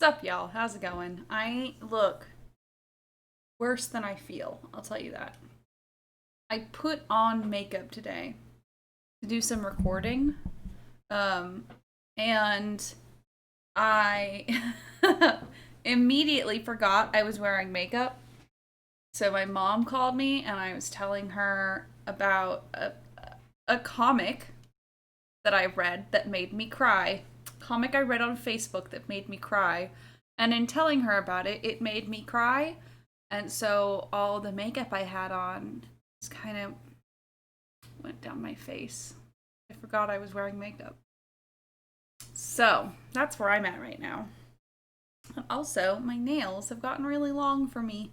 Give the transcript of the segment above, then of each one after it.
What's up, y'all? How's it going? I look worse than I feel, I'll tell you that. I put on makeup today to do some recording, um, and I immediately forgot I was wearing makeup. So my mom called me, and I was telling her about a comic that I read that made me cry. Comic I read on Facebook that made me cry. And in telling her about it, it made me cry. And so all the makeup I had on just kind of went down my face. I forgot I was wearing makeup. So that's where I'm at right now. And also, my nails have gotten really long for me.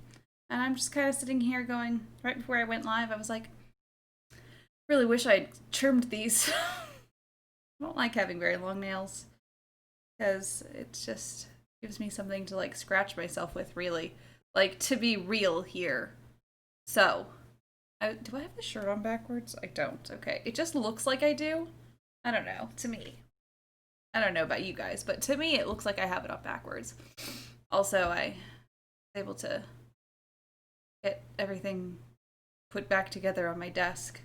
And I'm just kind of sitting here going, right before I went live, I was like, really wish I'd trimmed these. I don't like having very long nails because it just gives me something to like scratch myself with, really. Like, to be real here. So, do I have the shirt on backwards? I don't. Okay. It just looks like I do. I don't know. To me. I don't know about you guys, but to me, it looks like I have it up backwards. Also, I was able to get everything put back together on my desk.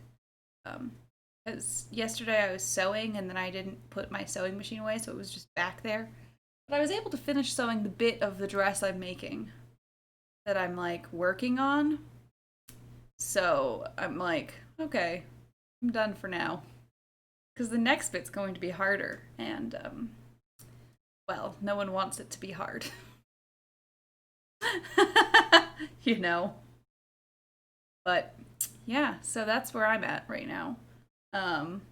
Because yesterday I was sewing and then I didn't put my sewing machine away, so it was just back there. But I was able to finish sewing the bit of the dress I'm making that I'm like working on. So I'm like, okay, I'm done for now. Because the next bit's going to be harder, and well, no one wants it to be hard. you know. But yeah, so that's where I'm at right now. Um,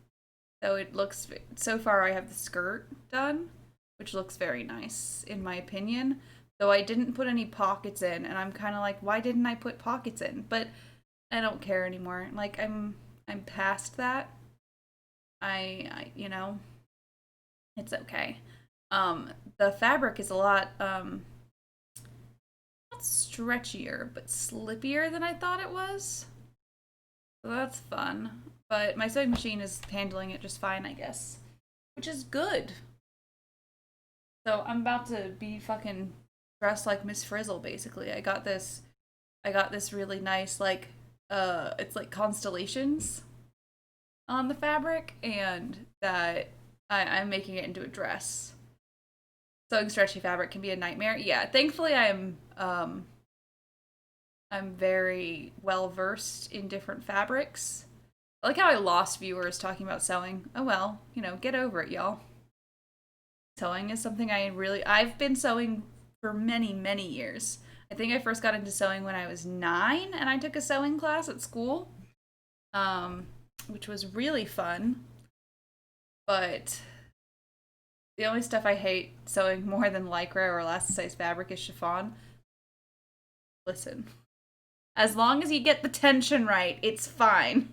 so it looks so far I have the skirt done, which looks very nice in my opinion. Though I didn't put any pockets in, and I'm kind of like, why didn't I put pockets in? But I don't care anymore. Like I'm past that. I it's okay. The fabric is a lot not stretchier, but slippier than I thought it was. So that's fun. But my sewing machine is handling it just fine, I guess. Which is good. So I'm about to be fucking dressed like Miss Frizzle, basically. I got this really nice like it's like constellations on the fabric and that I'm making it into a dress. Sewing stretchy fabric can be a nightmare. Yeah, thankfully I'm very well versed in different fabrics. I like how I lost viewers talking about sewing. Oh well, get over it, y'all. Sewing is something I've been sewing for many, many years. I think I first got into sewing when I was 9 and I took a sewing class at school. Um, which was really fun. But the only stuff I hate sewing more than lycra or elasticized fabric is chiffon. Listen, as long as you get the tension right, it's fine.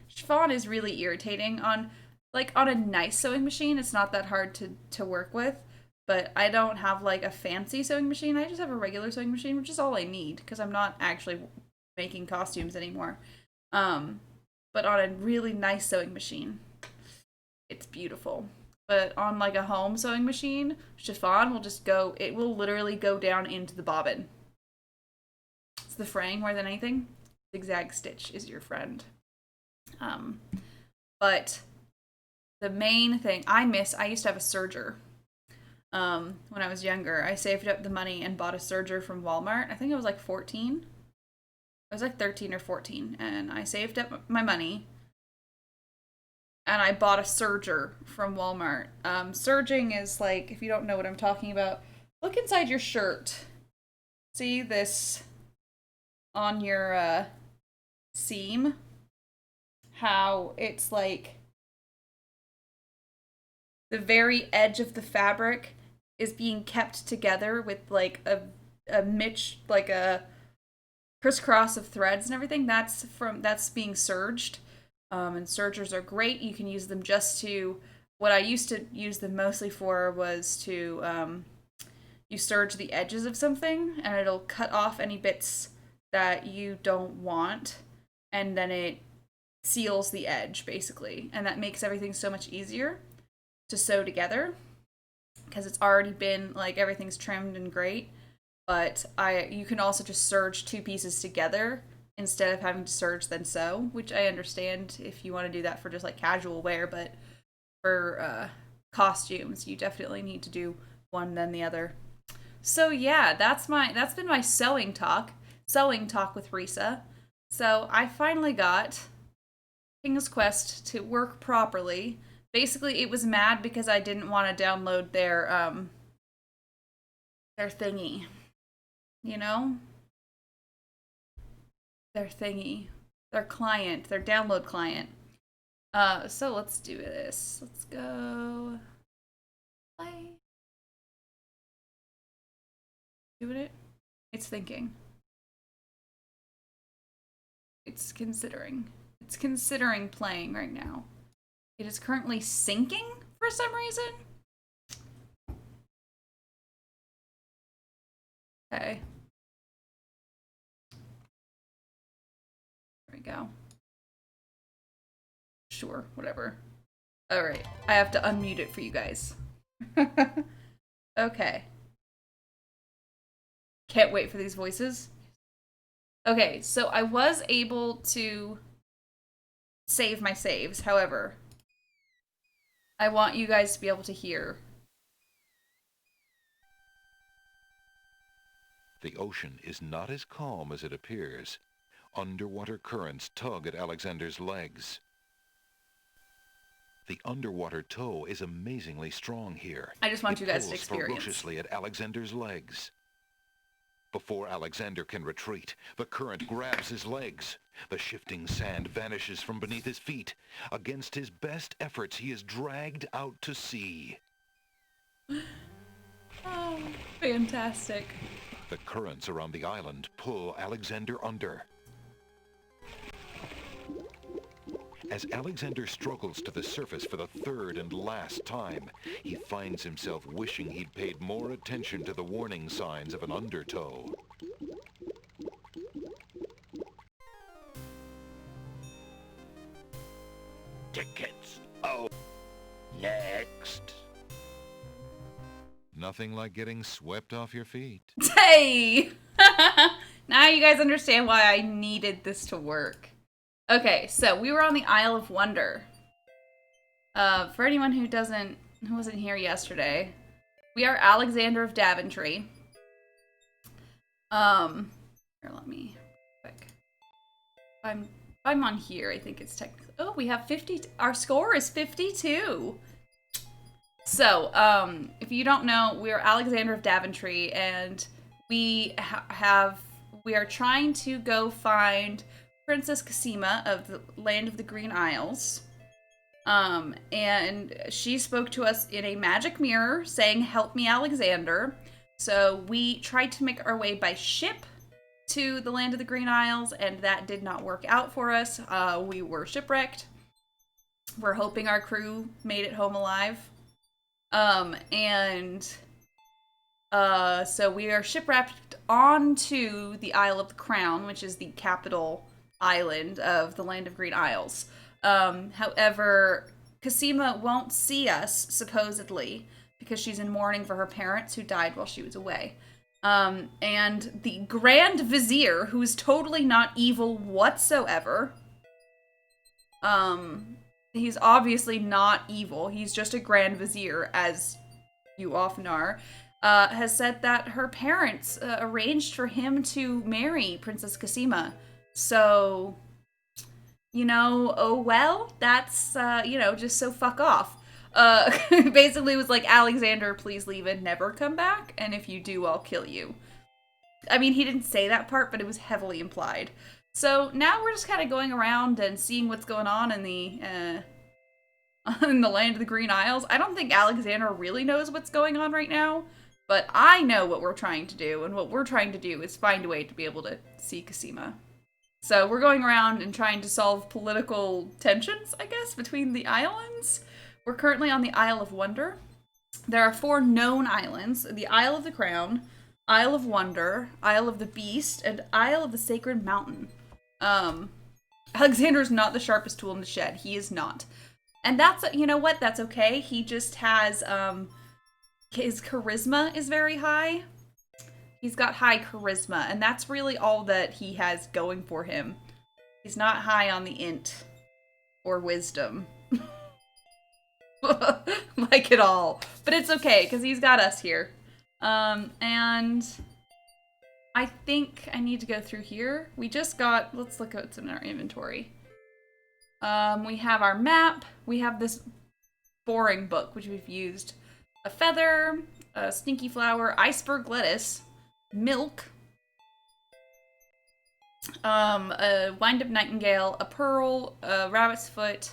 Chiffon is really irritating on a nice sewing machine. It's not that hard to work with, but I don't have like a fancy sewing machine. I just have a regular sewing machine, which is all I need because I'm not actually making costumes anymore. Um, but on a really nice sewing machine, it's beautiful. But on like a home sewing machine, chiffon will just go. It will literally go down into the bobbin. It's the fraying more than anything. Zigzag stitch is your friend. Um, but the main thing I used to have a serger. When I was younger, I saved up the money and bought a serger from Walmart. I think I was like 14. I was like 13 or 14, and I saved up my money and I bought a serger from Walmart. Serging is like, if you don't know what I'm talking about, look inside your shirt. See this on your seam? How it's like the very edge of the fabric is being kept together with like a mitch like a crisscross of threads and everything. That's being serged. And sergers are great. You can use them just to what I used to use them mostly for was to you serge the edges of something and it'll cut off any bits that you don't want and then it seals the edge basically and that makes everything so much easier to sew together because it's already been, like, everything's trimmed and great. But you can also just serge 2 pieces together instead of having to serge then sew, which I understand if you want to do that for just, like, casual wear, but for costumes, you definitely need to do one then the other. So yeah, that's been my sewing talk with Rissa. So I finally got King's Quest to work properly. Basically, it was mad because I didn't want to download their thingy. You know? Their thingy. Their client. Their download client. So let's do this. Let's go. Play. Doing it? It's thinking. It's considering. It's considering playing right now. It is currently syncing for some reason. Okay. There we go. Sure, whatever. Alright, I have to unmute it for you guys. Okay. Can't wait for these voices. Okay, so I was able to save my saves, however, I want you guys to be able to hear. The ocean is not as calm as it appears. Underwater currents tug at Alexander's legs. The underwater tow is amazingly strong here. I just want you guys to pulls experience. ferociously at Alexander's legs. Before Alexander can retreat, the current grabs his legs. The shifting sand vanishes from beneath his feet. Against his best efforts, he is dragged out to sea. Oh, fantastic. The currents around the island pull Alexander under. As Alexander struggles to the surface for the third and last time, he finds himself wishing he'd paid more attention to the warning signs of an undertow. Tickets. Oh, next. Nothing like getting swept off your feet. Hey! Now you guys understand why I needed this to work. Okay, so we were on the Isle of Wonder. For anyone who wasn't here yesterday, we are Alexander of Daventry. Here, let me quick. If I'm on here, I think it's technically. Oh, we have 50. Our score is 52. So, if you don't know, we are Alexander of Daventry, and we we are trying to go find Princess Cosima of the Land of the Green Isles. And she spoke to us in a magic mirror saying, "Help me, Alexander." So we tried to make our way by ship to the Land of the Green Isles, and that did not work out for us. We were shipwrecked. We're hoping our crew made it home alive. So we are shipwrecked onto the Isle of the Crown, which is the capital island of the Land of Green Isles. However, Cosima won't see us, supposedly, because she's in mourning for her parents who died while she was away. And the Grand Vizier, who is totally not evil whatsoever, he's obviously not evil, he's just a Grand Vizier, as you often are, has said that her parents arranged for him to marry Princess Cosima. So, oh well, that's, just so fuck off. Basically was like, Alexander, please leave and never come back, and if you do, I'll kill you. I mean, he didn't say that part, but it was heavily implied. So now we're just kind of going around and seeing what's going on in the Land of the Green Isles. I don't think Alexander really knows what's going on right now, but I know what we're trying to do, and what we're trying to do is find a way to be able to see Cosima. So we're going around and trying to solve political tensions, I guess, between the islands. We're currently on the Isle of Wonder. There are 4 known islands: the Isle of the Crown, Isle of Wonder, Isle of the Beast, and Isle of the Sacred Mountain. Alexander's not the sharpest tool in the shed. He is not. And that's, you know what? That's okay. He just has, his charisma is very high. He's got high charisma, and that's really all that he has going for him. He's not high on the int or wisdom. Like at all. But it's okay, because he's got us here. And I think I need to go through here. We just got, let's look at what's in our inventory. We have our map. We have this boring book, which we've used. A feather, a stinky flower, iceberg lettuce, milk, a wind-up nightingale, a pearl, a rabbit's foot,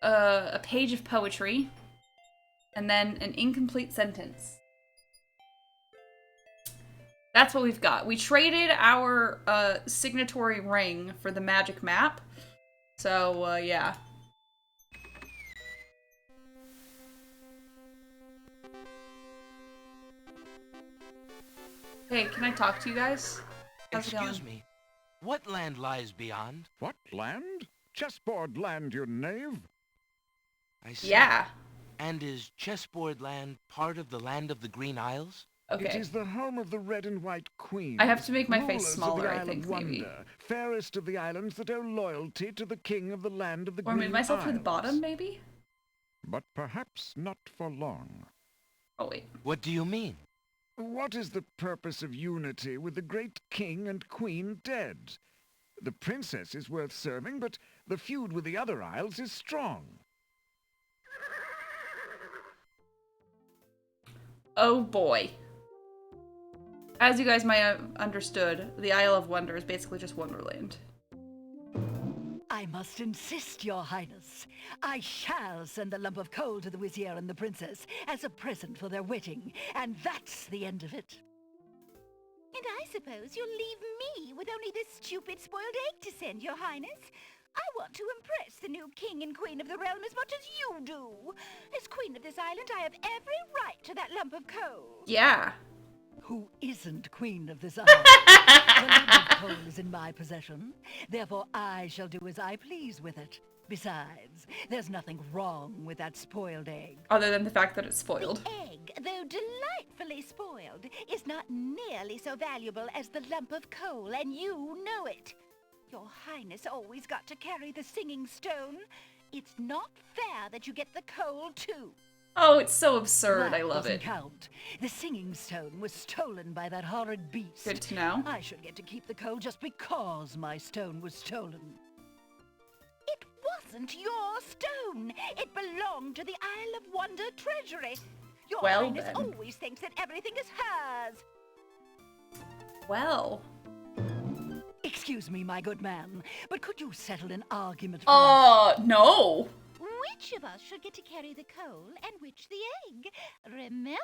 a page of poetry, and then an incomplete sentence. That's what we've got. We traded our signatory ring for the magic map. So, yeah. Hey, can I talk to you guys? How's it going? Excuse me. What land lies beyond? What land? Chessboard land, you knave. I see. Yeah. And is Chessboard Land part of the land of the Green Isles? Okay. It is the home of the red and white queen. I have to make my face rulers smaller, of the I Isle think, of maybe. Wonder, fairest of the islands that owe loyalty to the king of the land of the Or Green move myself to the Isles. bottom, maybe? But perhaps not for long. Oh, wait. What do you mean? What is the purpose of unity with the great king and queen dead? The princess is worth serving, but the feud with the other isles is strong. Oh, boy. As you guys might have understood, the Isle of Wonder is basically just Wonderland. I must insist, Your Highness. I shall send a lump of coal to the Vizier and the Princess as a present for their wedding, and that's the end of it. And I suppose you'll leave me with only this stupid spoiled egg to send, Your Highness. I want to impress the new king and queen of the realm as much as you do. As queen of this island, I have every right to that lump of coal. Yeah. Who isn't queen of this island? The lump of coal is in my possession, therefore I shall do as I please with it. Besides, there's nothing wrong with that spoiled egg. Other than the fact that it's spoiled. The egg, though delightfully spoiled, is not nearly so valuable as the lump of coal, and you know it. Your Highness always got to carry the singing stone. It's not fair that you get the coal, too. Oh, it's so absurd. That I love doesn't it. count. The singing stone was stolen by that horrid beast. Good to know. I should get to keep the coal just because my stone was stolen. It wasn't your stone. It belonged to the Isle of Wonder treasury. Your Well, Highness then. always thinks that everything is hers. Well. Excuse me, my good man, but could you settle an argument for us? No. Which of us should get to carry the coal and which the egg? Remember,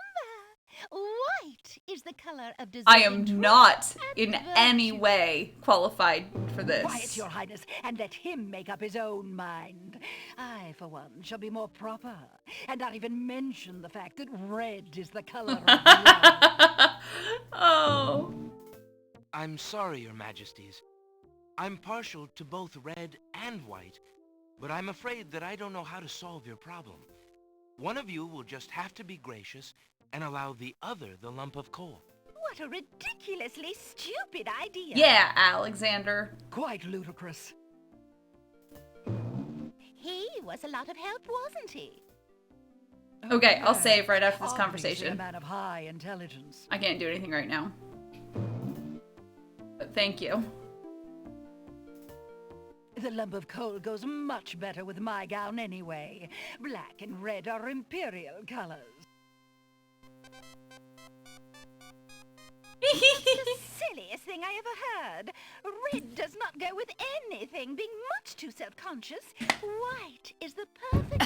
white is the color of desire. I am not in any way qualified for this. Quiet, Your Highness, and let him make up his own mind. I, for one, shall be more proper, and not even mention the fact that red is the color of blood. Oh. I'm sorry, Your Majesties. I'm partial to both red and white, but I'm afraid that I don't know how to solve your problem. One of you will just have to be gracious and allow the other the lump of coal. What a ridiculously stupid idea. Yeah, Alexander. Quite ludicrous. He was a lot of help, wasn't he? Okay, I'll yes. save right after this Obviously conversation. a man of high intelligence. I can't do anything right now. But thank you. The lump of coal goes much better with my gown anyway. Black and red are imperial colors. The silliest thing I ever heard. Red does not go with anything, being much too self-conscious. White is the perfect...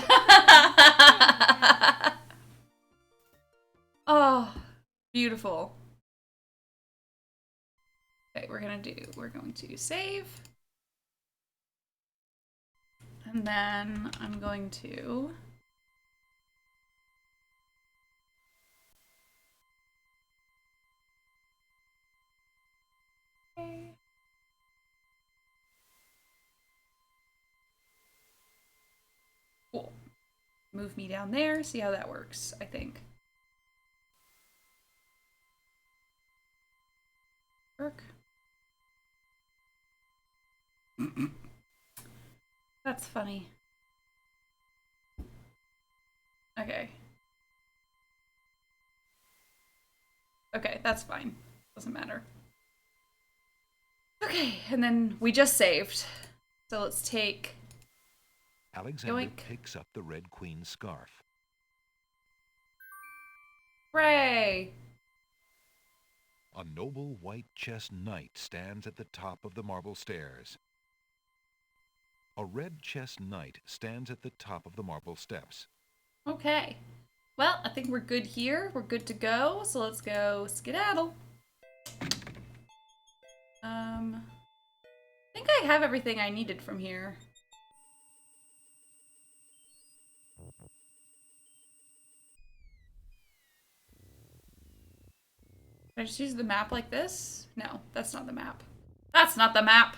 Oh, beautiful. Okay, we're going to save. And then I'm going to... Okay. Cool. move me down there, see how that works, I think. Work. That's funny. Okay. Okay, that's fine. Doesn't matter. Okay, and then we just saved. So let's take... Alexander Yoink. picks up the Red Queen's scarf. Hooray! A noble white-chessed knight stands at the top of the marble stairs. A red-chessed knight stands at the top of the marble steps. Okay. Well, I think we're good here. We're good to go. So let's go skedaddle. I think I have everything I needed from here. Can I just use the map like this? No, that's not the map. That's not the map!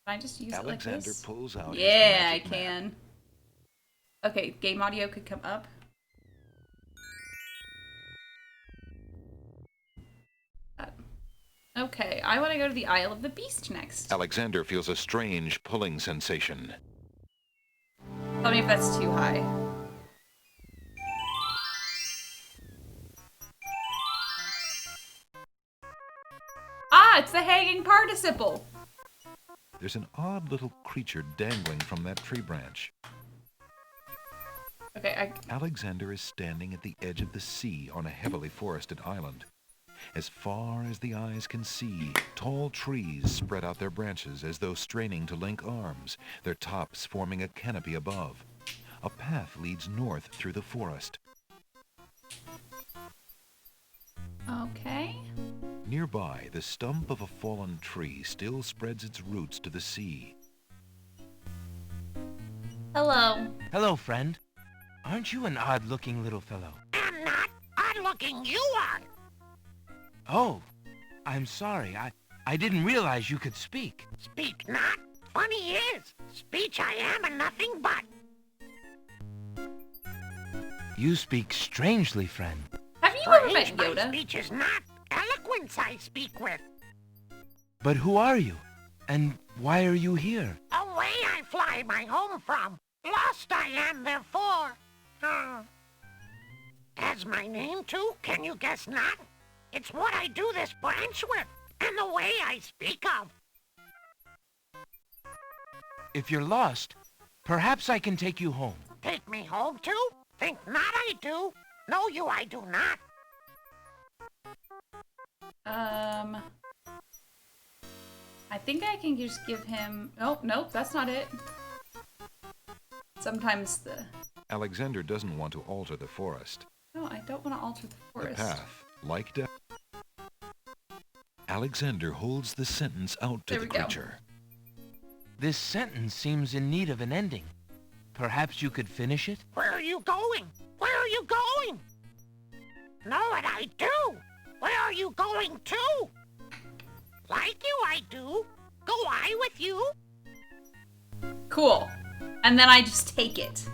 Can I just use it like Alexander this? pulls out his Yeah, I magic map. can. Okay, game audio could come up. Okay, I want to go to the Isle of the Beast next. Alexander feels a strange pulling sensation. Tell me if that's too high. Ah, it's the hanging participle. There's an odd little creature dangling from that tree branch. Okay, Alexander is standing at the edge of the sea on a heavily forested island. As far as the eyes can see, tall trees spread out their branches as though straining to link arms, their tops forming a canopy above. A path leads north through the forest. Okay. Nearby, the stump of a fallen tree still spreads its roots to the sea. Hello. Hello, friend. Aren't you an odd-looking little fellow? I'm not odd-looking, you are. Oh, I'm sorry. I didn't realize you could speak. Speak not. Funny is, speech I am and nothing but. You speak strangely, friend. Have you ever met Strange, my Yoda? speech is not eloquence I speak with. But who are you? And why are you here? Away I fly my home from. Lost I am therefore. As my name too, can you guess not? It's what I do this branch with, and the way I speak of. If you're lost, perhaps I can take you home. Take me home too? Think not I do. Know you I do not. I think I can just give him... Oh, nope, that's not it. Sometimes the... Alexander doesn't want to alter the forest. No, I don't want to alter the forest. The path, like death. Alexander holds the sentence out to There the we go. creature. This sentence seems in need of an ending. Perhaps you could finish it? Where are you going? Where are you going? Know what I do? Where are you going to? Like you I do. Go I with you? Cool. And then I just take it.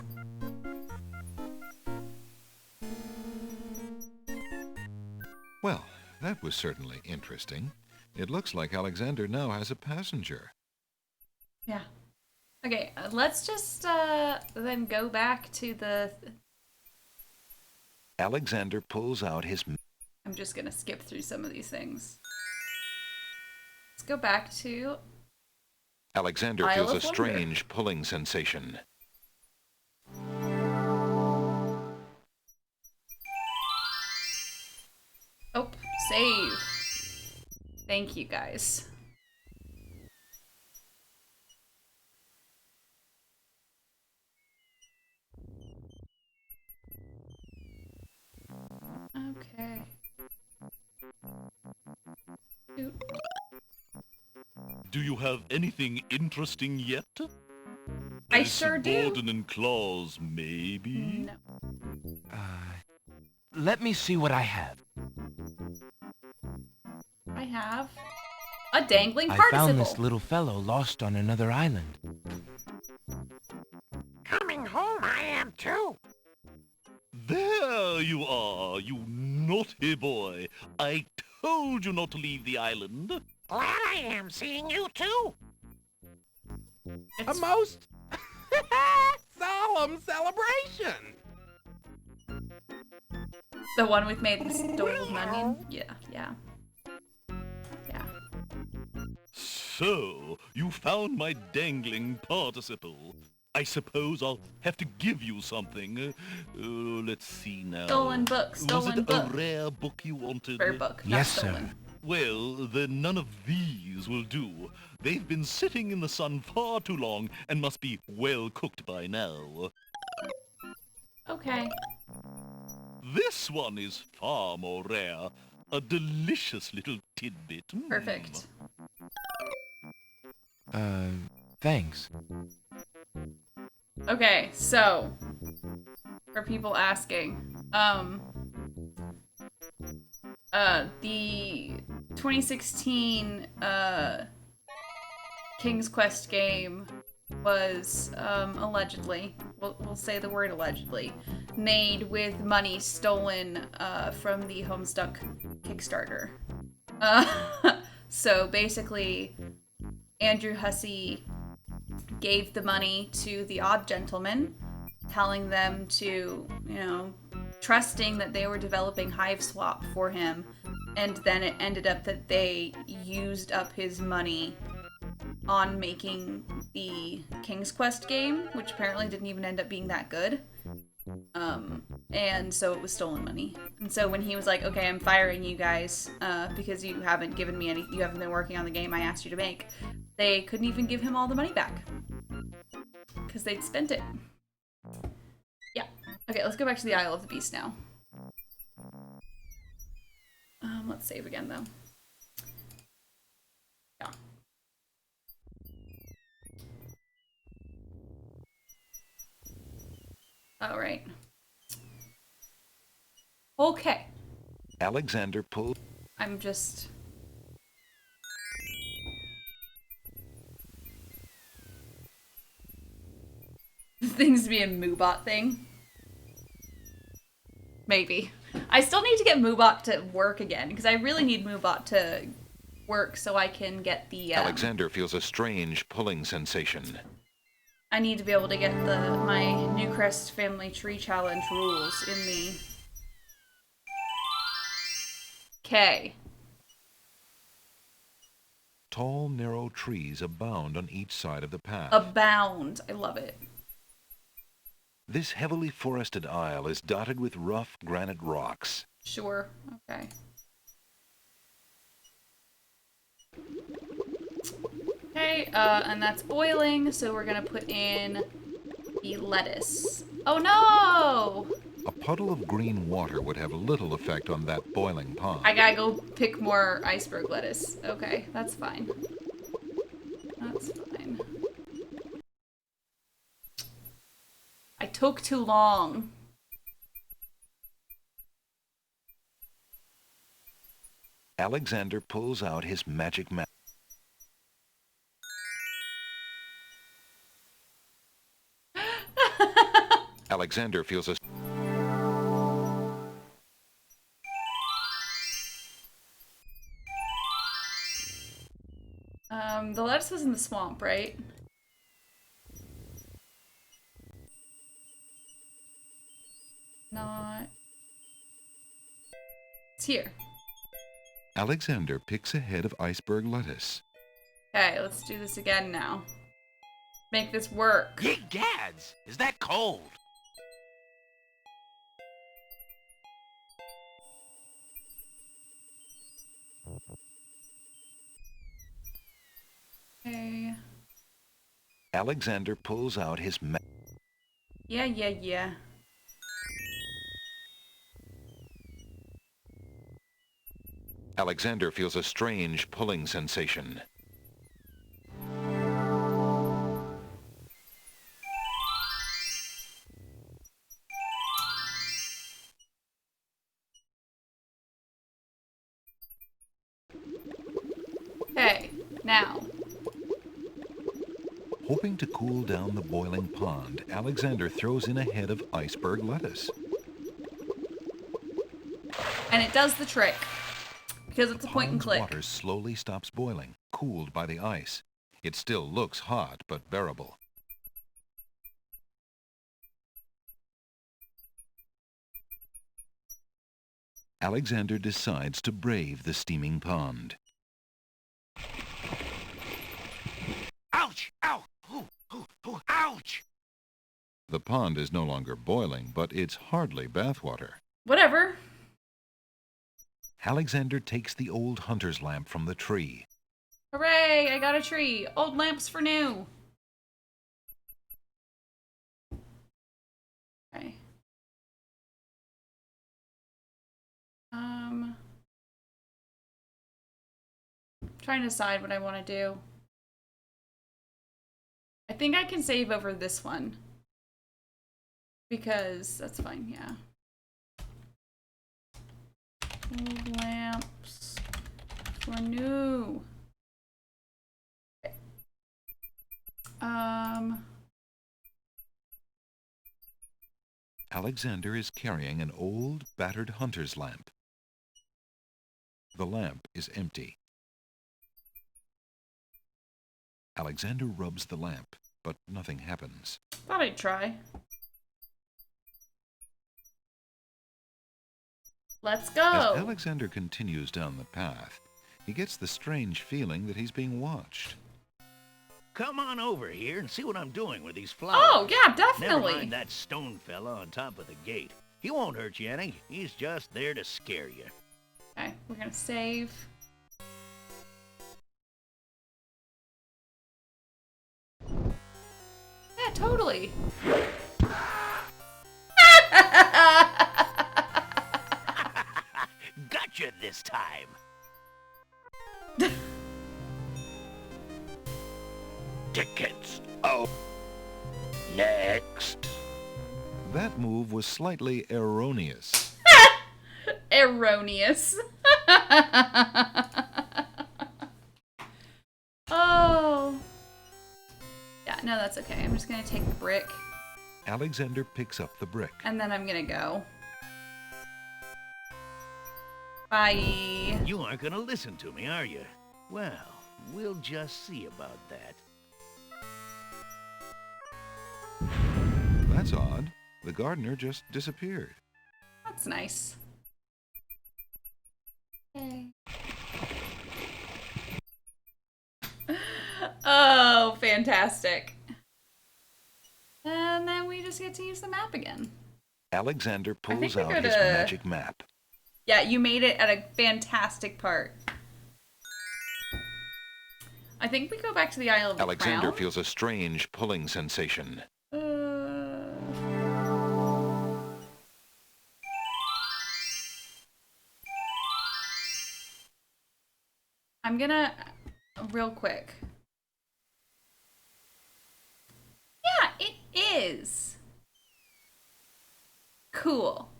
Well, that was certainly interesting. It looks like Alexander now has a passenger. Yeah. Okay, let's just then go back to the... Alexander pulls out his... I'm just gonna skip through some of these things. Let's go back to... Alexander Isle feels a of Wonder. strange pulling sensation. Oh, save. Thank you, guys. Okay. Shoot. Do you have anything interesting yet? I A sure do. subordinate clause, maybe? No. Let me see what I have. I have a dangling I participle. found this little fellow lost on another island. home I am too. There you are, you naughty boy. I told you not to leave the island. Glad I am seeing you too. A most solemn celebration. The one with made the stolen onion? Yeah, yeah. Yeah. So, you found my dangling participle. I suppose I'll have to give you something. Let's see now. Stolen book, Was stolen it book. a rare book you wanted? Rare book, not Yes, stolen. sir. Well, then none of these will do. They've been sitting in the sun far too long and must be well cooked by now. Okay. This one is far more rare. A delicious little tidbit. Perfect. Thanks. Okay, so for people asking, the 2016 King's Quest game was allegedly, we'll say the word allegedly, made with money stolen from the Homestuck Kickstarter. So basically, Andrew Hussey gave the money to the Odd Gentleman, telling them to, trusting that they were developing Hive Swap for him, and then it ended up that they used up his money on making the King's Quest game, which apparently didn't even end up being that good. And so it was stolen money. And so when he was like, okay, I'm firing you guys, because you haven't given me any, you haven't been working on the game I asked you to make, they couldn't even give him all the money back. Because they'd spent it. Yeah. Okay, let's go back to the Isle of the Beast now. Let's save again, though. Yeah. Alright. Okay. Alexander pulled... I'm just... Things to be a Moobot thing. Maybe. I still need to get Moobot to work again, because I really need Moobot to work so I can get the... Alexander feels a strange pulling sensation. I need to be able to get my Newcrest Family Tree Challenge rules in the... Okay. Tall, narrow trees abound on each side of the path. Abound. I love it. This heavily forested isle is dotted with rough granite rocks. Sure. Okay. Okay, and that's boiling, so we're gonna put in the lettuce. Oh no! A puddle of green water would have little effect on that boiling pond. I gotta go pick more iceberg lettuce. Okay, that's fine. That's fine. I took too long. Alexander pulls out his magic map. Alexander feels a... The lettuce was in the swamp, right? Not... It's here. Alexander picks a head of iceberg lettuce. Okay, let's do this again now. Make this work. Ye gads! Is that cold? Okay. Alexander pulls out his map. Yeah. Alexander feels a strange pulling sensation. Okay, now. Hoping to cool down the boiling pond, Alexander throws in a head of iceberg lettuce. And it does the trick. Because it's a The point and pond's click. water slowly stops boiling, cooled by the ice. It still looks hot, but bearable. Alexander decides to brave the steaming pond. Ouch! Ow! Ooh, ooh, ooh, ouch! The pond is no longer boiling, but it's hardly bathwater. Whatever. Alexander takes the old hunter's lamp from the tree. Hooray, I got a tree. Old lamps for new. Okay. Trying to decide what I want to do. I think I can save over this one. Because that's fine, yeah. Old lamps for new. Okay. Alexander is carrying an old, battered hunter's lamp. The lamp is empty. Alexander rubs the lamp, but nothing happens. Thought I'd try. Let's go! As Alexander continues down the path, he gets the strange feeling that he's being watched. Come on over here and see what I'm doing with these flowers. Oh, yeah, Never definitely! mind that stone fella on top of the gate. He won't hurt you any. He's just there to scare you. Okay, we're gonna save. Yeah, totally. Gotcha this time. Tickets. Oh. Next. That move was slightly erroneous. Erroneous. Oh. Yeah, no, that's okay. I'm just gonna take the brick. Alexander picks up the brick. And then I'm gonna go. Bye. You aren't gonna listen to me, are you? Well, we'll just see about that. That's odd. The gardener just disappeared. That's nice. Okay. Oh, fantastic. And then we just get to use the map again. Alexander pulls we out go his to- magic map. Yeah, you made it at a fantastic part. I think we go back to the Isle of the Alexander Crown. feels a strange pulling sensation. I'm gonna real quick. Yeah, it is. Cool.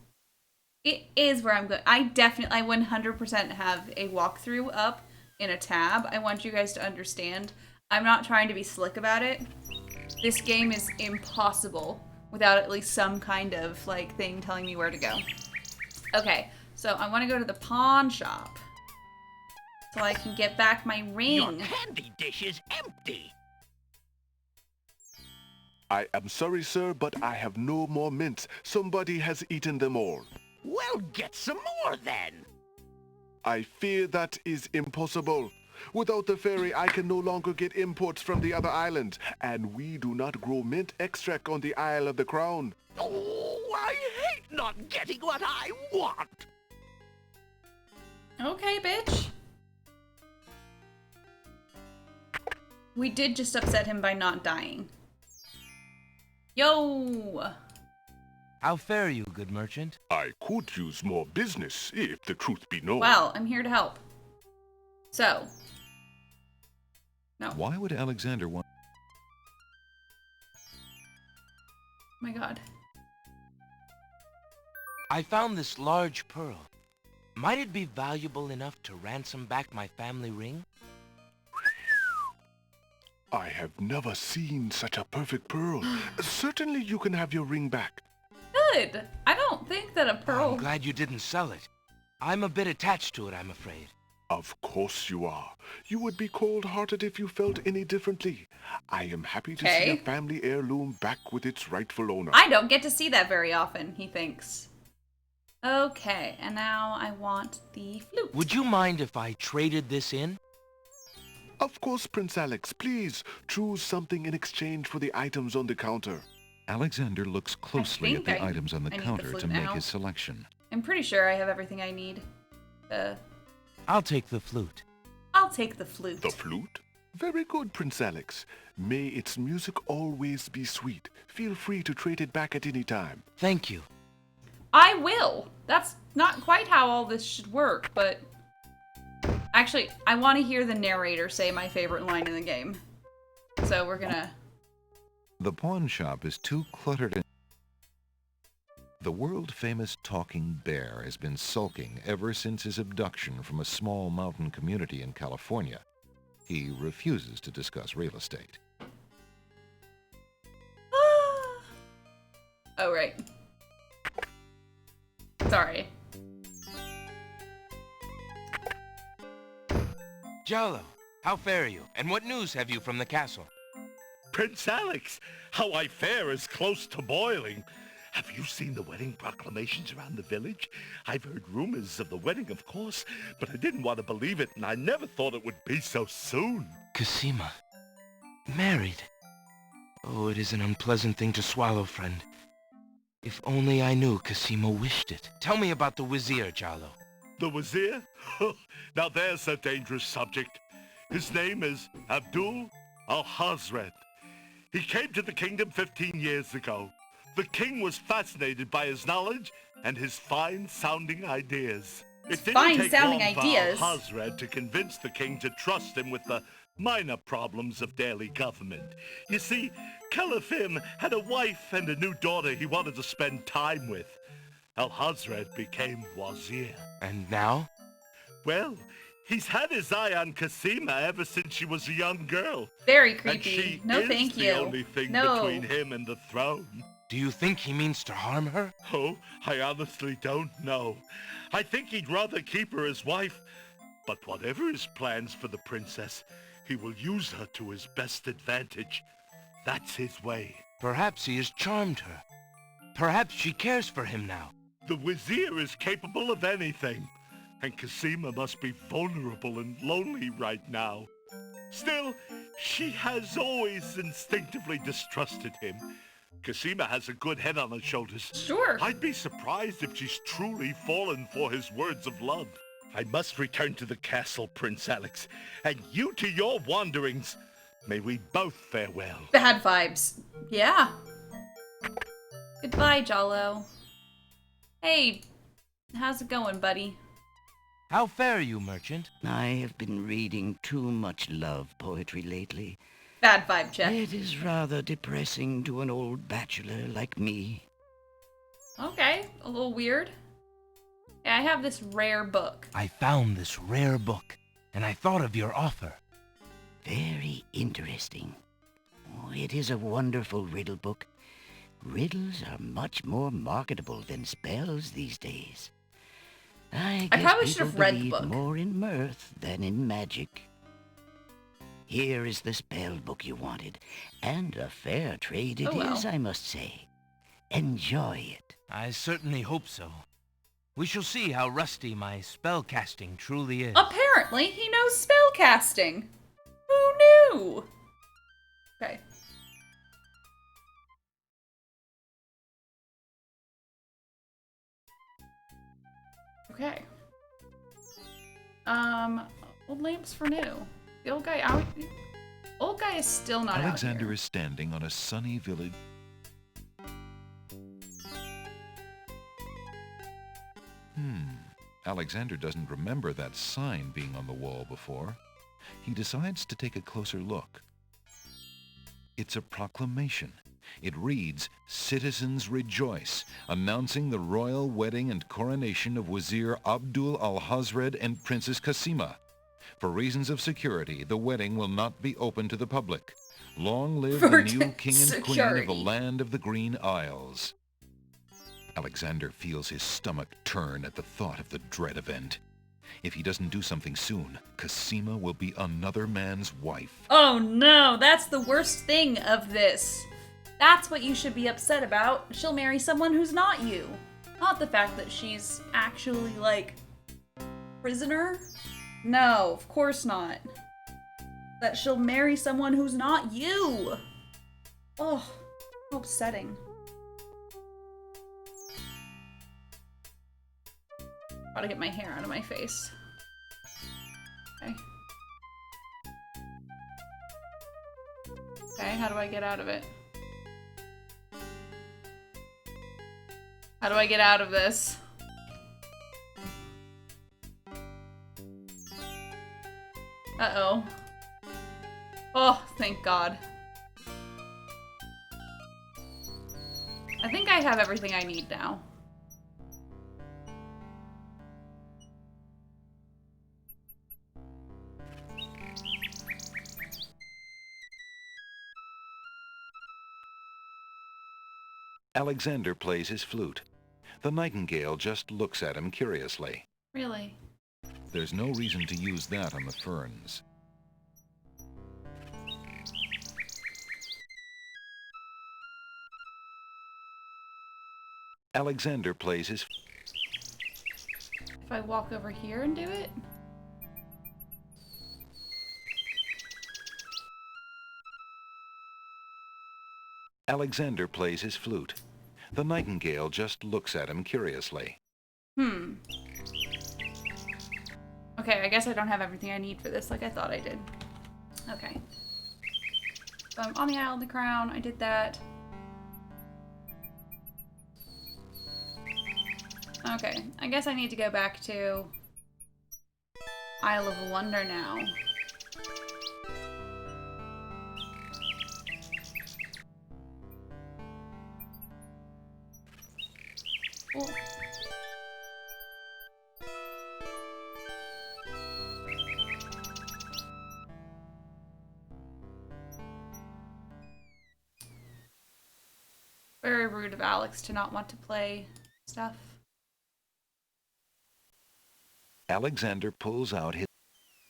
It is where I'm going. I 100% have a walkthrough up in a tab. I want you guys to understand. I'm not trying to be slick about it. This game is impossible without at least some kind of like thing telling me where to go. Okay, so I want to go to the pawn shop so I can get back my ring. Your candy dish is empty. I am sorry, sir, but I have no more mints. Somebody has eaten them all. Well, get some more then. I fear that is impossible. Without the ferry, I can no longer get imports from the other islands, and we do not grow mint extract on the Isle of the Crown. Oh, I hate not getting what I want. Okay, bitch. We did just upset him by not dying. Yo! How fare you, good merchant? I could use more business, if the truth be known. Well, I'm here to help. So. No. Oh Why would Alexander want... my god. I found this large pearl. Might it be valuable enough to ransom back my family ring? I have never seen such a perfect pearl. Certainly you can have your ring back. Good. I don't think that a pearl... I'm glad you didn't sell it. I'm a bit attached to it, I'm afraid. Of course you are. You would be cold-hearted if you felt any differently. I am happy to see a family heirloom back with its rightful owner. I don't get to see that very often, he thinks. Okay, and now I want the flute. Would you mind if I traded this in? Of course, Prince Alex. Please choose something in exchange for the items on the counter. Alexander looks closely at the items on the I need the counter flute to make now. his selection. I'm pretty sure I have everything I need. I'll take the flute. I'll take the flute. The flute? Very good, Prince Alex. May its music always be sweet. Feel free to trade it back at any time. Thank you. I will. That's not quite how all this should work, but... Actually, I want to hear the narrator say my favorite line in the game. So we're gonna... The pawn shop is too cluttered and... The world-famous talking bear has been sulking ever since his abduction from a small mountain community in California. He refuses to discuss real estate. Oh, right. Sorry. Jalo, how fare you? And what news have you from the castle? Prince Alex, how I fare is close to boiling. Have you seen the wedding proclamations around the village? I've heard rumors of the wedding, of course, but I didn't want to believe it, and I never thought it would be so soon. Cassima. Married. Oh, it is an unpleasant thing to swallow, friend. If only I knew Cassima wished it. Tell me about the Wazir, Jalo. The Wazir? Now there's a dangerous subject. His name is Abdul al-Hazred. He came to the kingdom 15 years ago. The king was fascinated by his knowledge and his fine-sounding ideas. It didn't take long for al-Hazred to convince the king to trust him with the minor problems of daily government. You see, Caliph had a wife and a new daughter he wanted to spend time with. Al-Hazred became Wazir. And now? Well, he's had his eye on Cassima ever since she was a young girl. Very creepy. And she no, is thank the you. only thing no. between him and the throne. Do you think he means to harm her? Oh, I honestly don't know. I think he'd rather keep her as wife. But whatever his plans for the princess, he will use her to his best advantage. That's his way. Perhaps he has charmed her. Perhaps she cares for him now. The Wazir is capable of anything. And Cassima must be vulnerable and lonely right now. Still, she has always instinctively distrusted him. Cassima has a good head on her shoulders. Sure. I'd be surprised if she's truly fallen for his words of love. I must return to the castle, Prince Alex, and you to your wanderings. May we both fare well. Bad vibes. Yeah. Goodbye, Jalo. Hey, how's it going, buddy? How fare you, merchant? I have been reading too much love poetry lately. Bad vibe check. It is rather depressing to an old bachelor like me. Okay, a little weird. Yeah, I have this rare book. I found this rare book, and I thought of your offer. Very interesting. Oh, it is a wonderful riddle book. Riddles are much more marketable than spells these days. I guess probably should have people read the believe book. more in mirth than in magic. Here is the spell book you wanted, and a fair trade it is, I must say. Enjoy it. I certainly hope so. We shall see how rusty my spell casting truly is. Apparently, he knows spell casting. Who knew? Okay. Okay. Old lamps for new. The old guy out. Old guy is still not Alexander out here. is standing on a sunny village. Alexander doesn't remember that sign being on the wall before. He decides to take a closer look. It's a proclamation. It reads, "Citizens rejoice," announcing the royal wedding and coronation of Wazir Abdul al-Hazred and Princess Cassima. For reasons of security, the wedding will not be open to the public. Long live For the new king and queen of the security. land of the Green Isles. Alexander feels his stomach turn at the thought of the dread event. If he doesn't do something soon, Cosima will be another man's wife. Oh no, that's the worst thing of this. That's what you should be upset about. She'll marry someone who's not you. Not the fact that she's actually, like, prisoner? No, of course not. That she'll marry someone who's not you. Oh, how upsetting. Gotta get my hair out of my face. Okay. Okay, how do I get out of it? How do I get out of this? Uh-oh. Oh, thank God. I think I have everything I need now. Alexander plays his flute. The nightingale just looks at him curiously. Really? There's no reason to use that on the ferns. Alexander plays his... If I walk over here and do it? Alexander plays his flute. The nightingale just looks at him curiously. Okay, I guess I don't have everything I need for this like I thought I did. Okay. So I'm on the Isle of the Crown. I did that. Okay, I guess I need to go back to Isle of Wonder now. Cool. Very rude of Alex to not want to play stuff. Alexander pulls out his...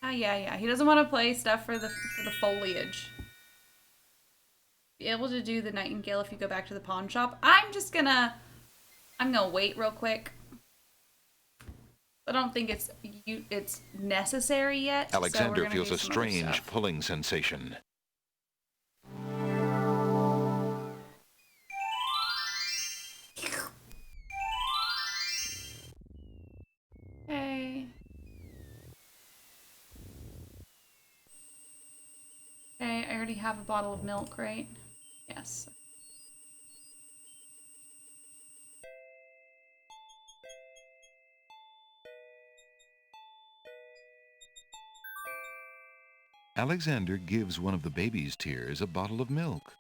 Yeah. He doesn't want to play stuff for the foliage. Be able to do the nightingale if you go back to the pawn shop. I'm gonna wait real quick. I don't think it's necessary yet. Alexander so feels a strange pulling sensation. Okay. Okay, I already have a bottle of milk, right? Yes. Alexander gives one of the baby's tears a bottle of milk.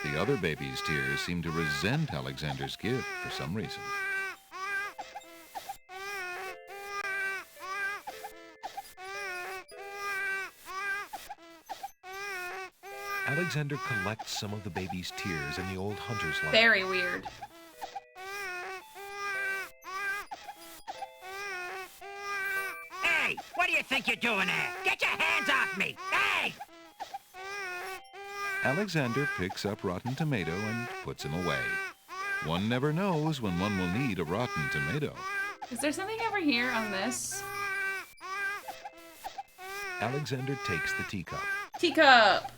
The other baby's tears seem to resent Alexander's gift for some reason. Alexander collects some of the baby's tears in the old hunter's life. Very weird. Hey, what do you think you're doing there? Get your hands off me! Hey! Alexander picks up rotten tomato and puts him away. One never knows when one will need a rotten tomato. Is there something over here on this? Alexander takes the teacup. Teacup!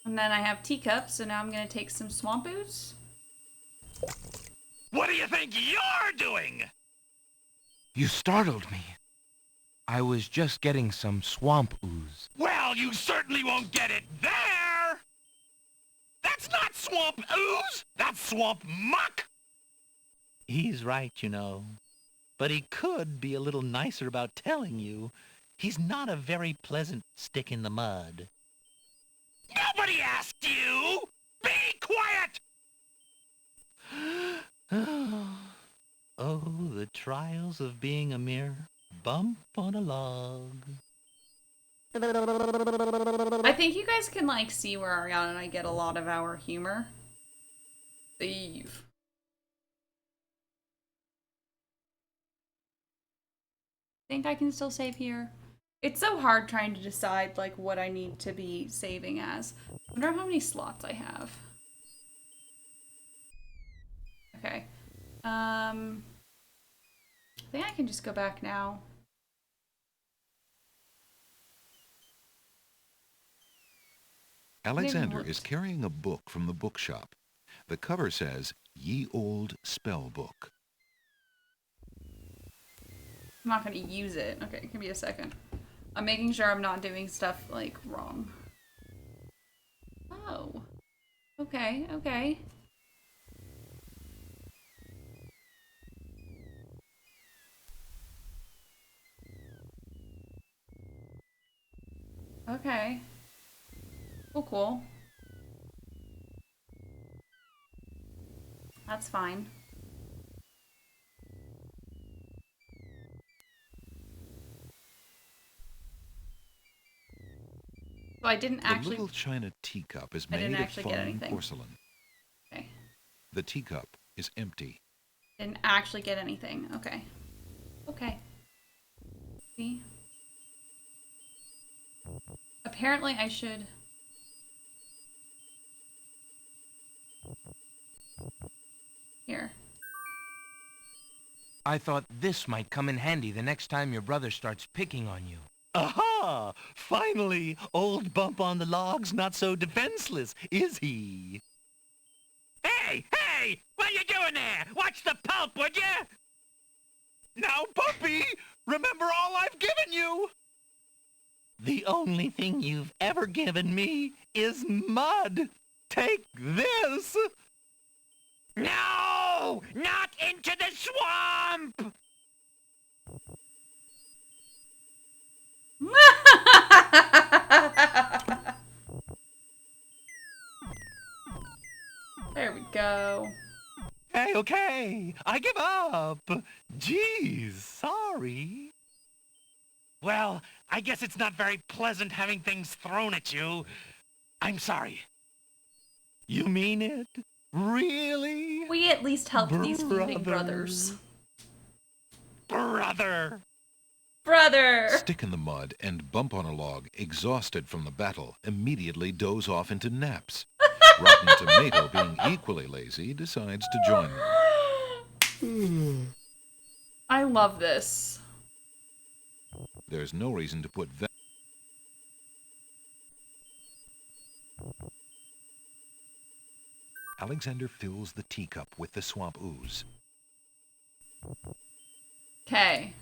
And then I have teacups, so now I'm gonna take some swamp ooze. What do you think you're doing? You startled me. I was just getting some swamp ooze. Well, you certainly won't get it there! That's not swamp ooze! That's swamp muck! He's right, you know. But he could be a little nicer about telling you. He's not a very pleasant stick in the mud. Nobody asked you! Be quiet! Oh, the trials of being a mere bump on a log. I think you guys can, like, see where Ariana and I get a lot of our humor. Leave. Think I can still save here? It's so hard trying to decide, like, what I need to be saving as. I wonder how many slots I have. Okay. I think I can just go back now. Alexander is carrying a book from the bookshop. The cover says, Ye Old Spell Book. I'm not gonna use it. Okay, give me a second. I'm making sure I'm not doing stuff, like, wrong. Oh. Okay, okay. Okay. Cool, cool. That's fine. So I didn't actually... The little china teacup is made of fine porcelain. Okay. The teacup is empty. Didn't actually get anything. Okay. Okay. See? Apparently I should... Here. I thought this might come in handy the next time your brother starts picking on you. Aha! Finally, old Bump on the Log's not so defenseless, is he? Hey! Hey! What are you doing there? Watch the pulp, would you? Now, Bumpy, remember all I've given you! The only thing you've ever given me is mud. Take this! No! Not into the swamp! There we go. Hey, okay, I give up. Geez, sorry. Well, I guess it's not very pleasant having things thrown at you. I'm sorry. You mean it? Really? We at least helped these feuding brothers. Brother! Brother! Stick in the mud and Bump on a Log, exhausted from the battle, immediately doze off into naps. Rotten Tomato, being equally lazy, decides to join them. I love this. There's no reason to put Alexander fills the teacup with the swamp ooze. Okay.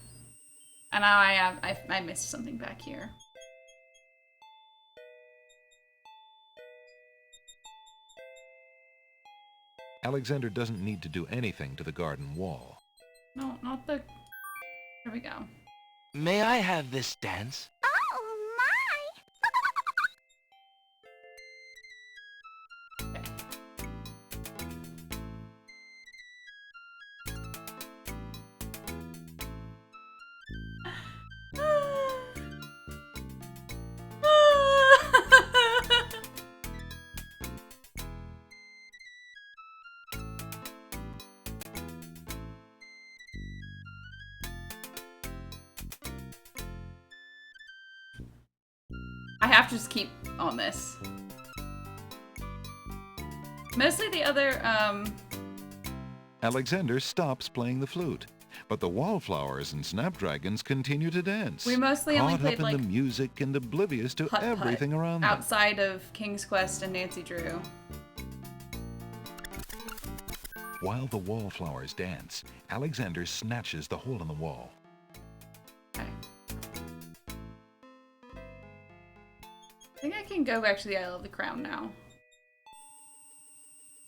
And now I missed something back here. Alexander doesn't need to do anything to the garden wall. No, not the... Here we go. May I have this dance? Oh, my! I have to just keep on this. Mostly the other, Alexander stops playing the flute, but the wallflowers and snapdragons continue to dance. We mostly only caught played, up in like, the music and oblivious to Putt-Putt everything around them. outside of King's Quest and Nancy Drew. While the wallflowers dance, Alexander snatches the hole in the wall. Okay. I think I can go back to the Isle of the Crown now.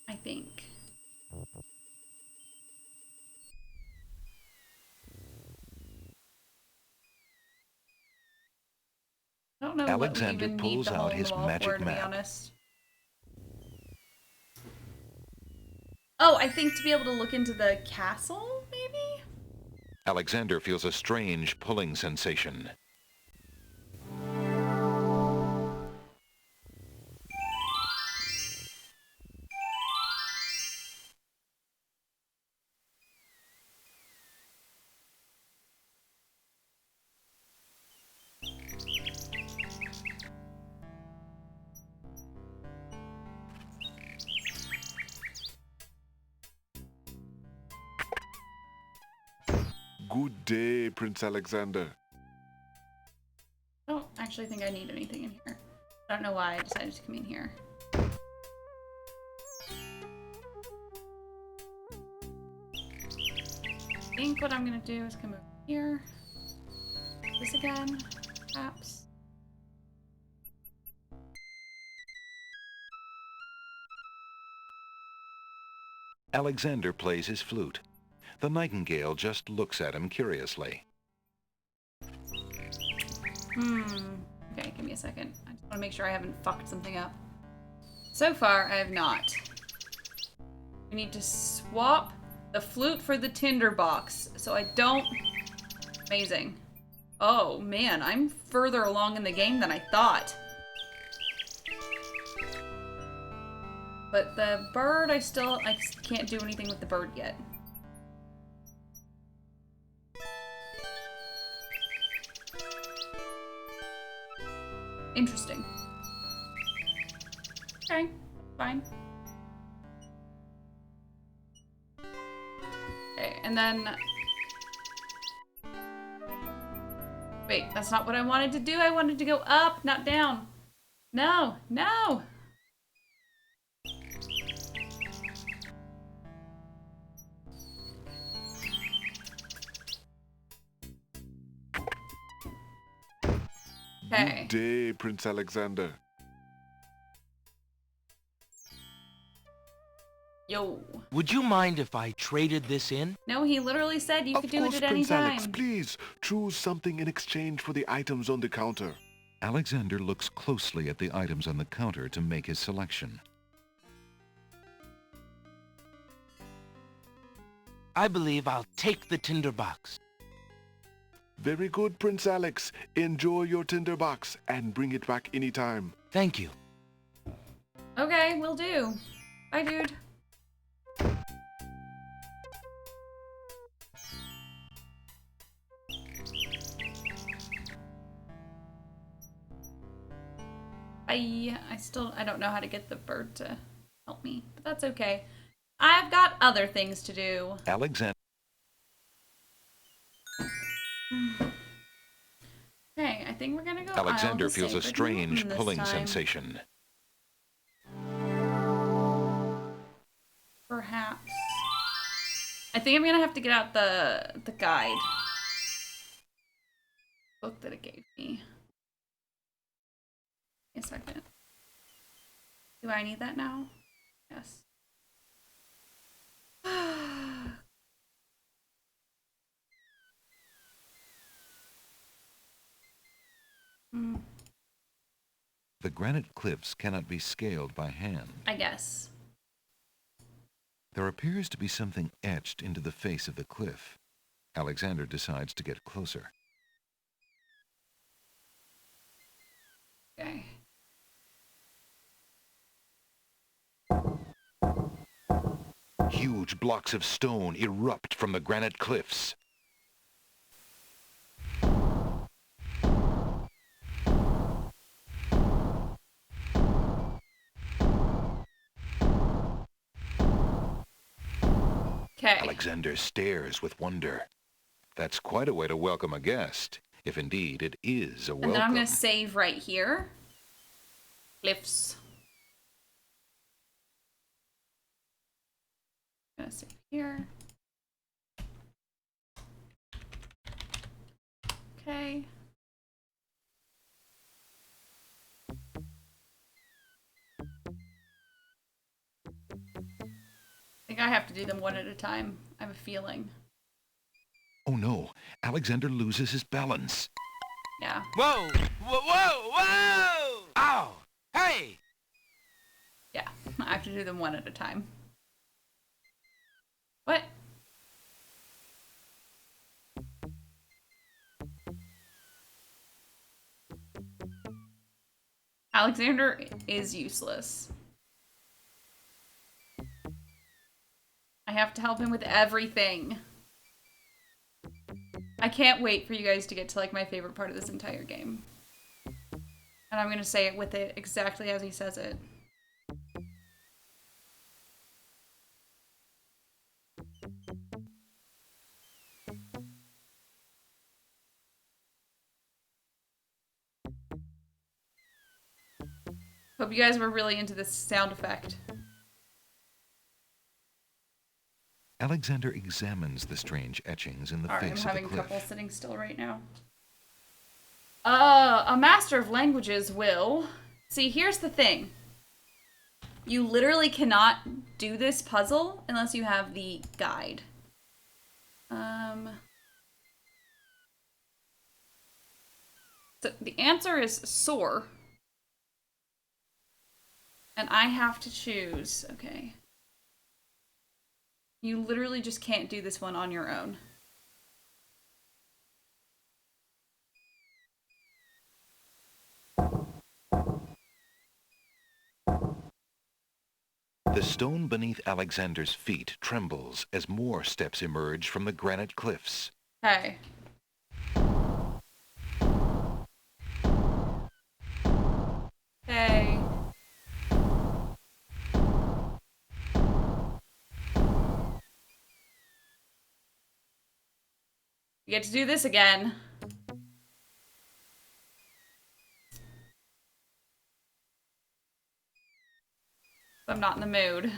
I think. don't know Alexander what we even pulls need the out hole in his the wall magic for, to be map. honest. Oh, I think to be able to look into the castle, maybe? Alexander feels a strange pulling sensation. Good day, Prince Alexander. I don't actually think I need anything in here. I don't know why I decided to come in here. I think what I'm gonna do is come over here. This again, perhaps. Alexander plays his flute. The nightingale just looks at him curiously. Okay, give me a second. I just want to make sure I haven't fucked something up. So far, I have not. We need to swap the flute for the tinderbox, so I don't... Amazing. Oh, man, I'm further along in the game than I thought. But the bird, I can't do anything with the bird yet. Interesting. Okay, fine. Okay, and then... Wait, that's not what I wanted to do. I wanted to go up, not down. No, no! Okay. Good day, Prince Alexander. Yo. Would you mind if I traded this in? No, he literally said you could do it at any Prince Alex, time. please choose something in exchange for the items on the counter. Alexander looks closely at the items on the counter to make his selection. I believe I'll take the tinderbox. Very good, Prince Alex. Enjoy your tinderbox and bring it back anytime. Thank you. Okay, will do. Bye, dude. I don't know how to get the bird to help me, but that's okay. I've got other things to do. Alexander. Okay, I think we're gonna go. Alexander feels a strange pulling time. sensation. Perhaps. I think I'm gonna have to get out the guide book that it gave me. A second. Do I need that now? Yes. The granite cliffs cannot be scaled by hand. I guess. There appears to be something etched into the face of the cliff. Alexander decides to get closer. Okay. Huge blocks of stone erupt from the granite cliffs. Okay. Alexander stares with wonder. That's quite a way to welcome a guest, if indeed it is a welcome. And then I'm going to save right here. Cliffs. I'm going to save here. Okay. I think I have to do them one at a time. I have a feeling. Oh no, Alexander loses his balance. Yeah. Whoa! Whoa! Whoa! Whoa! Ow! Hey! Yeah. I have to do them one at a time. What? Alexander is useless. I have to help him with everything. I can't wait for you guys to get to like my favorite part of this entire game. And I'm gonna say it with it exactly as he says it. Hope you guys were really into this sound effect. Alexander examines the strange etchings in the Alright, I'm face of the having cliff. trouble sitting still right now. A master of languages will... See, here's the thing. You literally cannot do this puzzle unless you have the guide. So the answer is soar. And I have to choose. Okay. You literally just can't do this one on your own. The stone beneath Alexander's feet trembles as more steps emerge from the granite cliffs. Okay. Okay. You get to do this again. I'm not in the mood.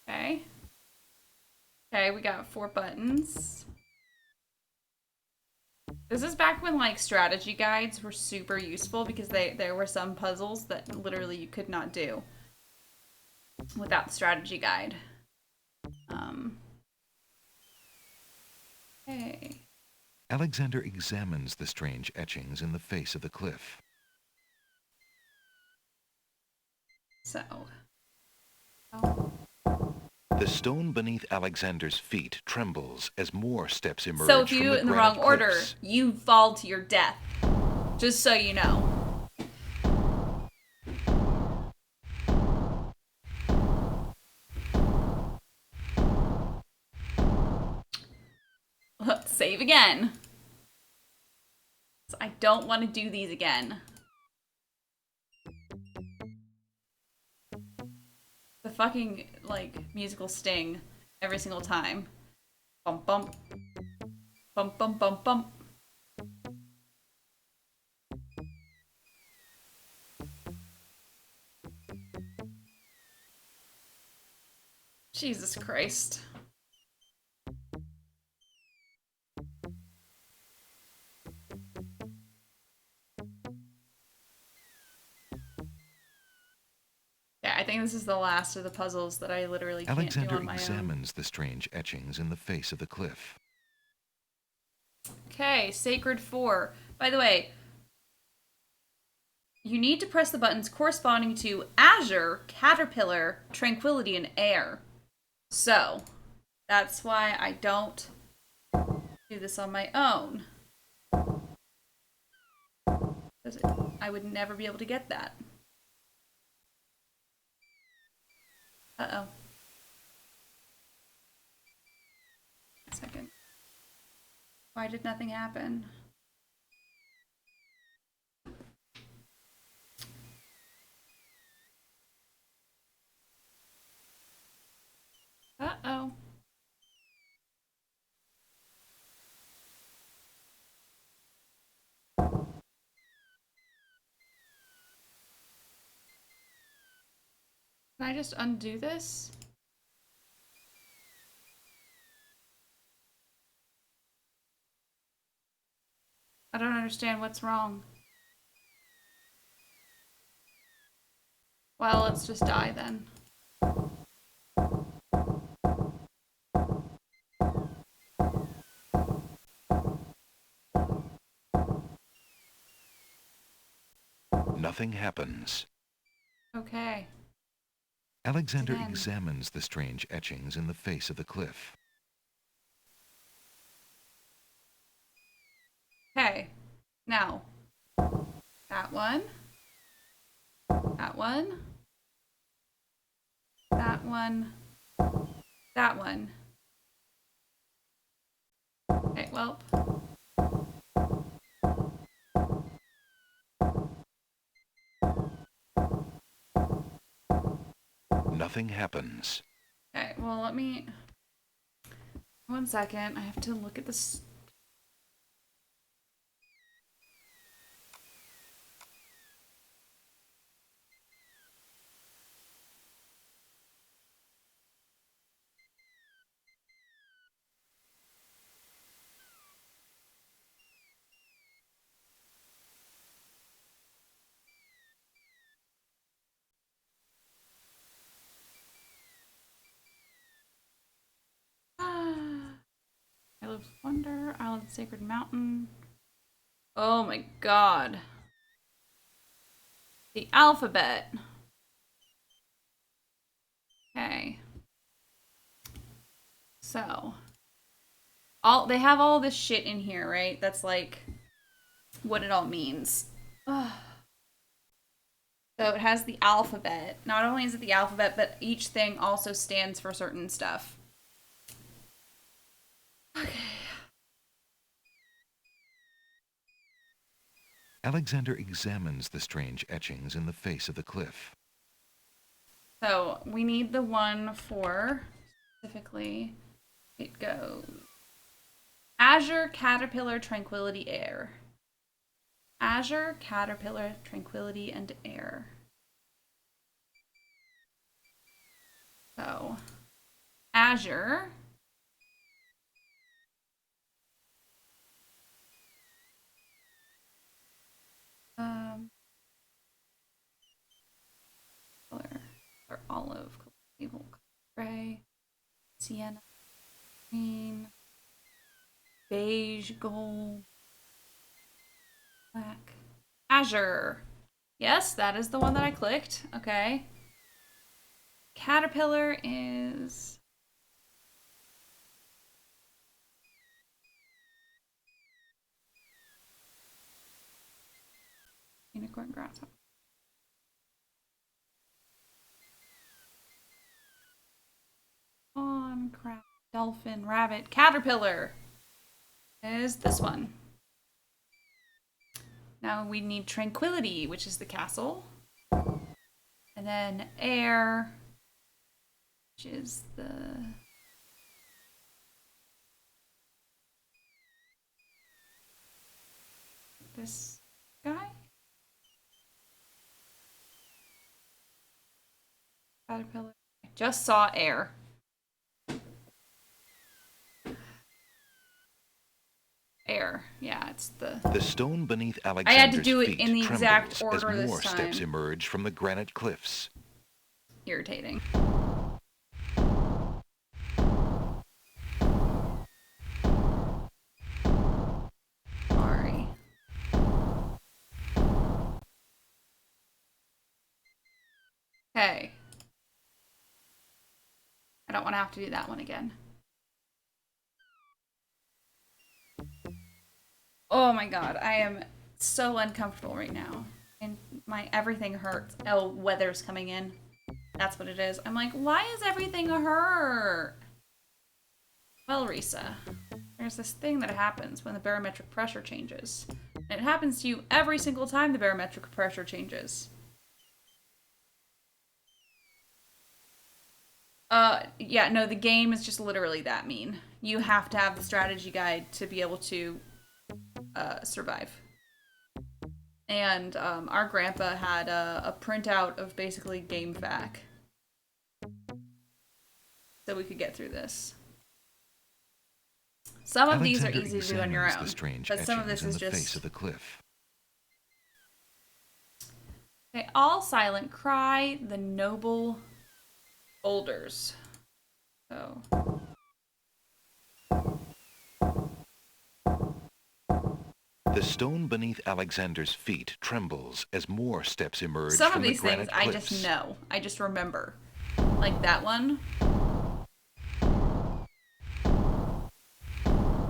Okay. Okay, we got 4 buttons. This is back when like strategy guides were super useful because there were some puzzles that literally you could not do without the strategy guide. Okay. Alexander examines the strange etchings in the face of the cliff. So. The stone beneath Alexander's feet trembles as more steps emerge So if from you do the it in the granite wrong order, cliffs. you fall to your death. Just so you know. Save again. So I don't want to do these again. The fucking, like, musical sting every single time. Bump, bump. Bump, bump, bump, bump. Jesus Christ. Yeah, I think this is the last of the puzzles that I literally can't Alexander do on my own. examines the strange etchings in the face of the cliff. Okay, Sacred 4. By the way, you need to press the buttons corresponding to Azure, Caterpillar, Tranquility, and Air. So, that's why I don't do this on my own. Because I would never be able to get that. Uh-oh. A second. Why did nothing happen? Uh-oh. Can I just undo this? I don't understand what's wrong. Well, let's just die then. Nothing happens. Okay. Alexander Again. examines the strange etchings in the face of the cliff. Okay. Now. That one. That one. That one. That one. Okay, well. Nothing happens. Okay, well, let me... 1 second. I have to look at this. Isle of Wonder, Island Sacred Mountain. Oh my god. The alphabet. Okay. So. They have all this shit in here, right? That's like what it all means. Ugh. So it has the alphabet. Not only is it the alphabet, but each thing also stands for certain stuff. Okay. Alexander examines the strange etchings in the face of the cliff. So we need the one for, specifically, it goes Azure, Caterpillar, Tranquility, Air. Azure, Caterpillar, Tranquility, and Air. So, Azure. Color, or olive, table, gray, sienna, green, beige, gold, black. Azure. Yes, that is the one that I clicked. Okay. Caterpillar is... unicorn, grasshopper. Fawn, crab, dolphin, rabbit, caterpillar is this one. Now we need tranquility, which is the castle. And then air, which is the... this guy? Caterpillar. I just saw air. Air. Yeah, it's the... The stone beneath Alexander's I had to do it feet in the exact trembles order as more this time. steps emerge from the granite cliffs. Irritating. Sorry. Okay. I don't want to have to do that one again. Oh my god, I am so uncomfortable right now. And my everything hurts. Oh, weather's coming in. That's what it is. I'm like, why is everything hurt? Well, Rissa, there's this thing that happens when the barometric pressure changes. And it happens to you every single time the barometric pressure changes. Yeah, no, the game is just literally that mean. You have to have the strategy guide to be able to survive. And our grandpa had a printout of basically game FAQ. So we could get through this. Some of these are Alexander easy to do on your examines own, the strange but some of etchings this is in the face just... of the cliff. Okay, all silent cry, the noble boulders. So... The stone beneath Alexander's feet trembles as more steps emerge Some from of the these things granite I cliffs. just know. I just remember. Like that one.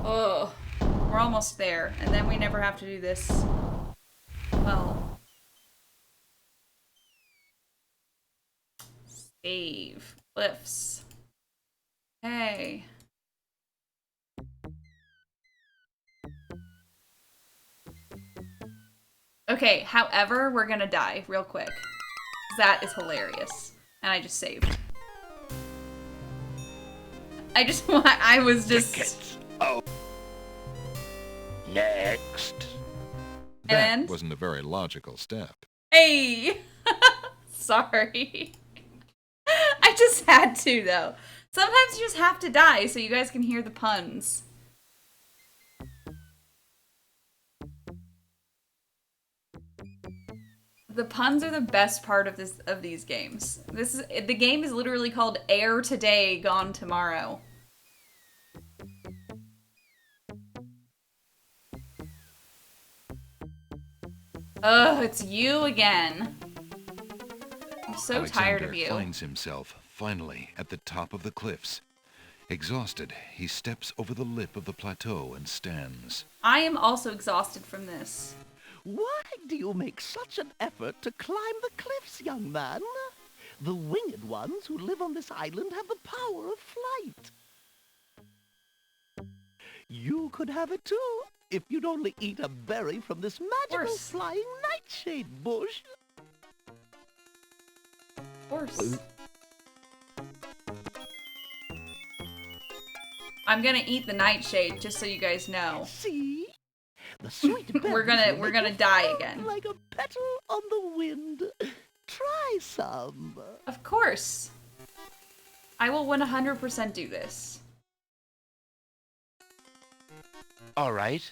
Oh, we're almost there. And then we never have to do this. Well. Save. Cliffs. Hey. Okay, however, we're gonna die real quick. That is hilarious. And I just saved. I was just... Tickets. Oh. Next. That wasn't a very logical step. Hey! Sorry. I just had to, though. Sometimes you just have to die so you guys can hear the puns. The puns are the best part of these games. The game is literally called Heir Today, Gone Tomorrow. Ugh, it's you again. I'm so tired of you. Alexander finds himself, finally, at the top of the cliffs. Exhausted, he steps over the lip of the plateau and stands. I am also exhausted from this. Why do you make such an effort to climb the cliffs, young man? The winged ones who live on this island have the power of flight. You could have it too, if you'd only eat a berry from this magical flying nightshade bush. Of course. I'm gonna eat the nightshade, just so you guys know. See? The sweet we're gonna die again. Like a petal on the wind. Try some. Of course. I will 100% do this. All right.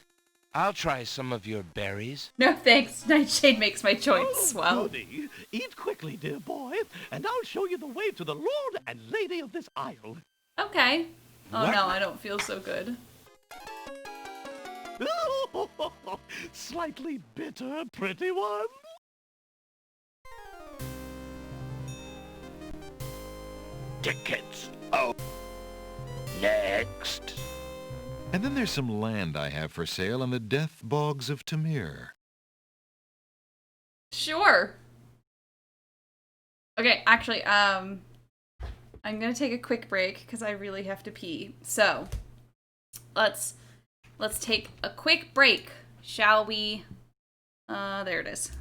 I'll try some of your berries. No thanks. Nightshade makes my joints swell. Goody. Eat quickly, dear boy, and I'll show you the way to the Lord and Lady of this isle. Okay. Oh What? no, I don't feel so good. Slightly bitter, pretty one. Tickets. Oh. Next. And then there's some land I have for sale in the death bogs of Tamir. Sure. Okay, actually, I'm gonna take a quick break because I really have to pee. So, let's take a quick break, shall we? There it is.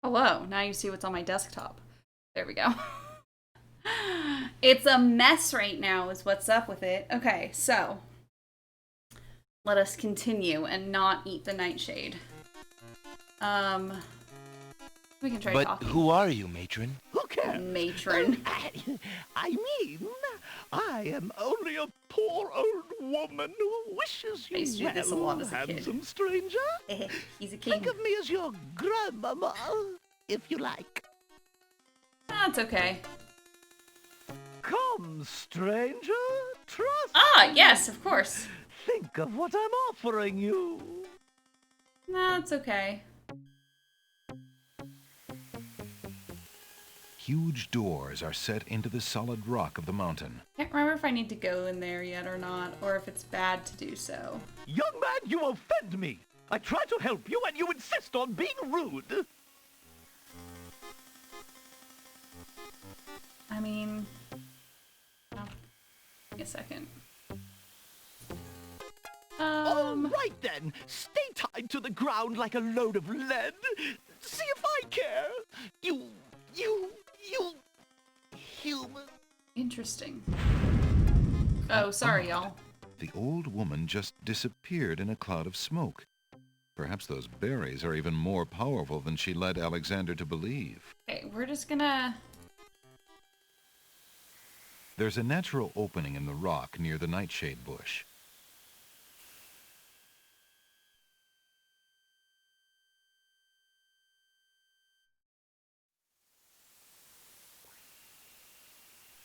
Hello, now you see what's on my desktop. There we go. It's a mess right now is what's up with it. Okay, so let us continue and not eat the nightshade. We can try But talking. who are you, matron? Who cares? Matron. I mean, I am only a poor old woman who wishes I used to you do this a lot as a kid. handsome stranger. He's a king. Think of me as your grandmama, if you like. That's okay. Come, stranger, trust Ah, me. yes, of course. Think of what I'm offering you. That's okay. Huge doors are set into the solid rock of the mountain. Can't remember if I need to go in there yet or not, or if it's bad to do so. Young man, you offend me. I try to help you and you insist on being rude. I mean... Oh, give me a second. All right then, stay tied to the ground like a load of lead. See if I care. You human. Interesting. Oh, sorry, y'all. The old woman just disappeared in a cloud of smoke. Perhaps those berries are even more powerful than she led Alexander to believe. Okay, we're just gonna... There's a natural opening in the rock near the nightshade bush.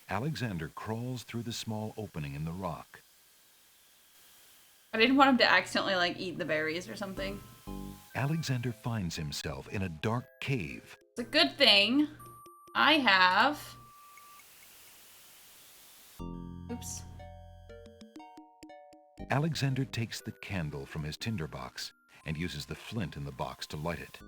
Alexander crawls through the small opening in the rock. I didn't want him to accidentally, like, eat the berries or something. Alexander finds himself in a dark cave. It's a good thing I have... Oops. Alexander takes the candle from his tinderbox and uses the flint in the box to light it.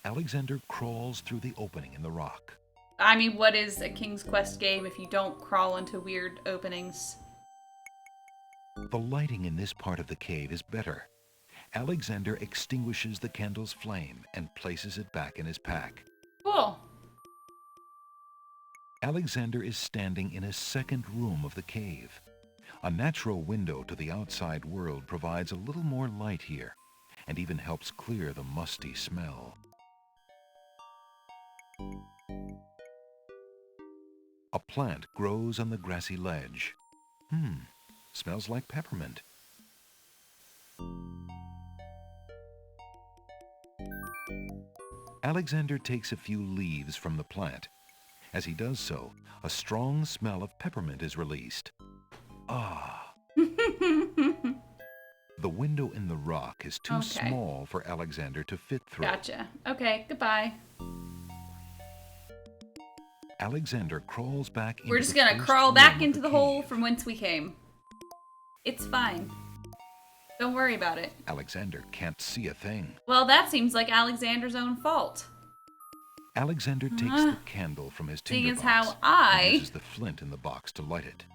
Alexander crawls through the opening in the rock. I mean, what is a King's Quest game if you don't crawl into weird openings? The lighting in this part of the cave is better. Alexander extinguishes the candle's flame and places it back in his pack. Cool. Alexander is standing in a second room of the cave. A natural window to the outside world provides a little more light here, and even helps clear the musty smell. A plant grows on the grassy ledge. Smells like peppermint. Alexander takes a few leaves from the plant. As he does so, a strong smell of peppermint is released. Ah! The window in the rock is too small for Alexander to fit through. Gotcha. Okay, goodbye. Alexander crawls back into We're just the gonna first crawl room back of into the cave. hole from whence we came. It's fine. Don't worry about it. Alexander can't see a thing. Well, that seems like Alexander's own fault. Alexander takes the candle from his Seeing as tinderbox how I and uses the flint in the box to light it.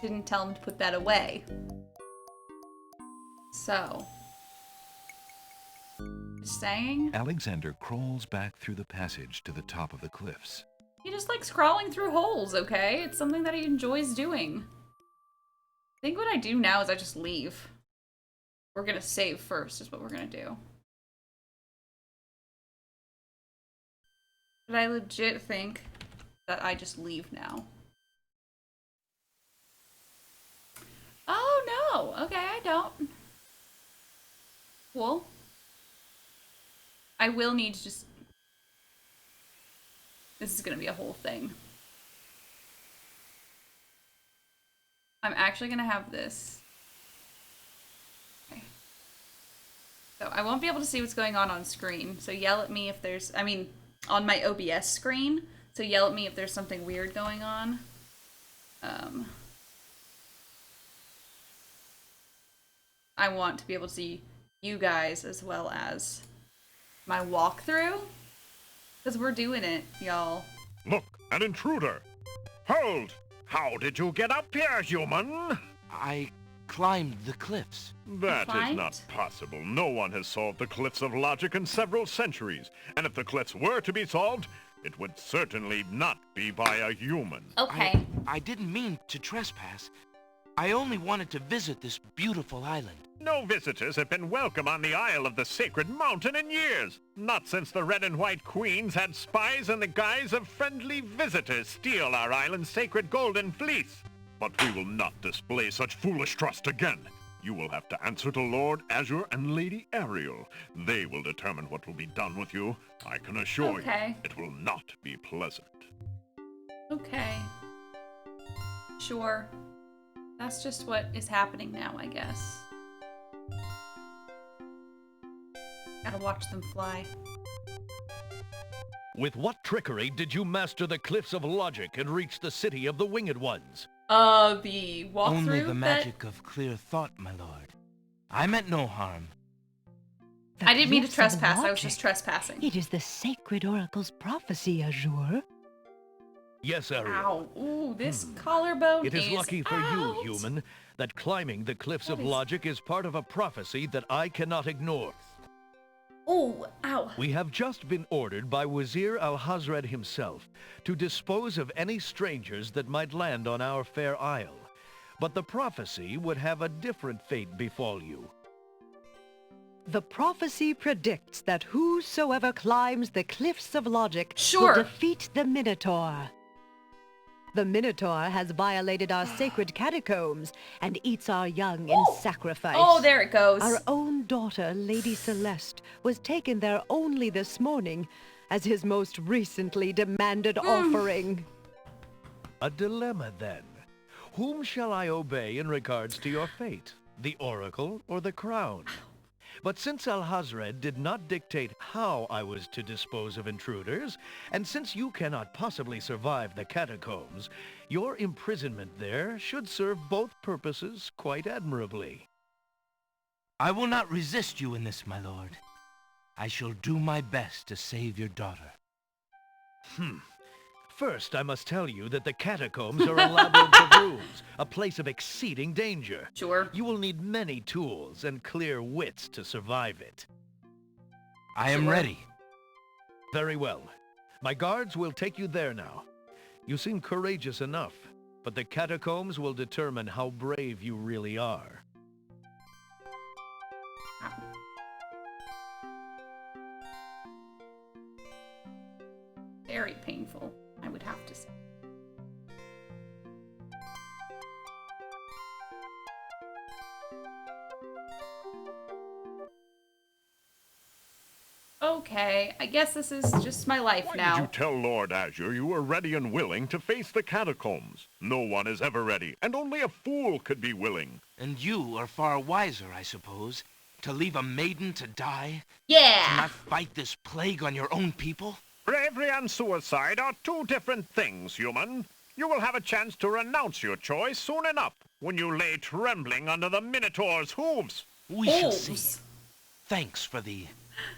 didn't tell him to put that away. So. Just saying? Alexander crawls back through the passage to the top of the cliffs. He just likes crawling through holes, okay? It's something that he enjoys doing. I think what I do now is I just leave. We're gonna save first, is what we're gonna do. But I legit think that I just leave now. Oh no! Okay, I don't. Cool. I will need to just... This is gonna be a whole thing. I'm actually gonna have this. Okay. So I won't be able to see what's going on screen, so yell at me if there's... I mean, on my OBS screen, so yell at me if there's something weird going on. I want to be able to see you guys as well as my walkthrough, because we're doing it, y'all. Look, an intruder. Hold! How did you get up here, human? I climbed the cliffs. That is Flight? not possible. No one has solved the cliffs of logic in several centuries. And if the cliffs were to be solved, it would certainly not be by a human. Okay. I didn't mean to trespass. I only wanted to visit this beautiful island. No visitors have been welcome on the Isle of the Sacred Mountain in years. Not since the Red and White Queens had spies in the guise of friendly visitors steal our island's sacred golden fleece. But we will not display such foolish trust again. You will have to answer to Lord Azure and Lady Ariel. They will determine what will be done with you. I can assure you, it will not be pleasant. Okay. Sure. That's just what is happening now, I guess. Gotta watch them fly. With what trickery did you master the cliffs of logic and reach the city of the Winged Ones? The walkthrough. Only the magic of clear thought, my lord. I meant no harm. I didn't mean to Cliffs of trespass. I was Logic. just trespassing. It is the sacred oracle's prophecy, Azure. Yes, Ariel. Ow. Ooh, this collarbone It is lucky for out. you, human, that climbing the cliffs of is- logic is part of a prophecy that I cannot ignore. Ooh, ow. We have just been ordered by Wazir Al-Hazred himself to dispose of any strangers that might land on our fair isle. But the prophecy would have a different fate befall you. The prophecy predicts that whosoever climbs the cliffs of logic Sure. will defeat the Minotaur. The Minotaur has violated our sacred catacombs and eats our young in sacrifice. Oh, there it goes. Our own daughter, Lady Celeste, was taken there only this morning as his most recently demanded offering. A dilemma, then. Whom shall I obey in regards to your fate? The oracle or the crown? But since Al-Hazred did not dictate how I was to dispose of intruders, and since you cannot possibly survive the catacombs, your imprisonment there should serve both purposes quite admirably. I will not resist you in this, my lord. I shall do my best to save your daughter. First, I must tell you that the catacombs are a labyrinth of rooms, a place of exceeding danger. Sure. You will need many tools and clear wits to survive it. I am ready. Very well. My guards will take you there now. You seem courageous enough, but the catacombs will determine how brave you really are. Very painful, I would have to say. Okay, I guess this is just my life Why now. did you tell Lord Azure you were ready and willing to face the catacombs? No one is ever ready, and only a fool could be willing. And you are far wiser, I suppose, to leave a maiden to die? Yeah! To not fight this plague on your own people? Bravery and suicide are two different things, human. You will have a chance to renounce your choice soon enough, when you lay trembling under the Minotaur's hooves. We shall see. Thanks for the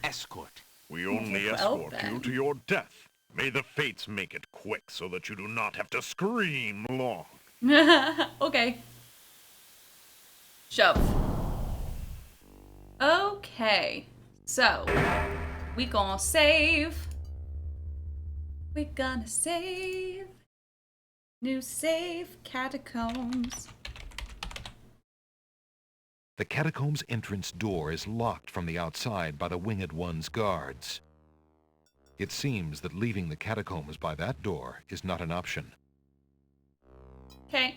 escort. We only Well, escort then. you to your death. May the fates make it quick so that you do not have to scream long. Okay. Shove. Okay. So, we gonna save. We gonna save. New save catacombs. The catacomb's entrance door is locked from the outside by the Winged One's guards. It seems that leaving the catacombs by that door is not an option. Okay.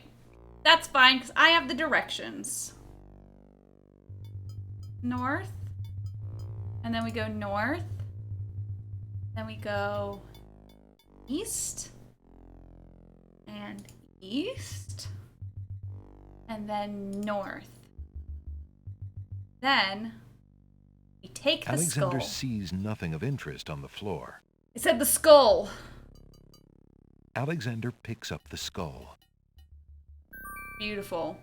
That's fine, because I have the directions. North. And then we go north. Then we go east. And east. And then north. Then we take the Alexander skull. sees nothing of interest on the floor. It said the skull. Alexander picks up the skull. Beautiful.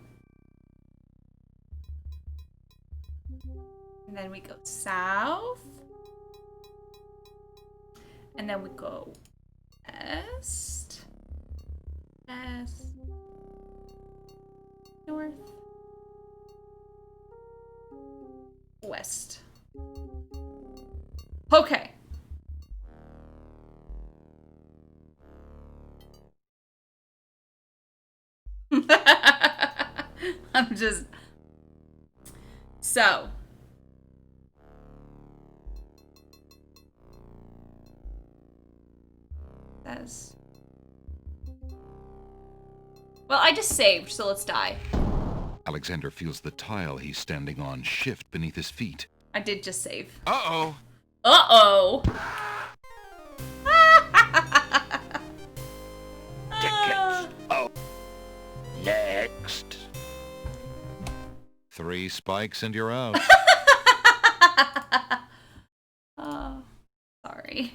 And then we go south. And then we go west. West. North. West. Okay. I'm just... So. That's... Well, I just saved, so let's die. Alexander feels the tile he's standing on shift beneath his feet. I did just save. Uh-oh. Uh-oh. Oh. Next. 3 spikes and you're out. Oh, sorry.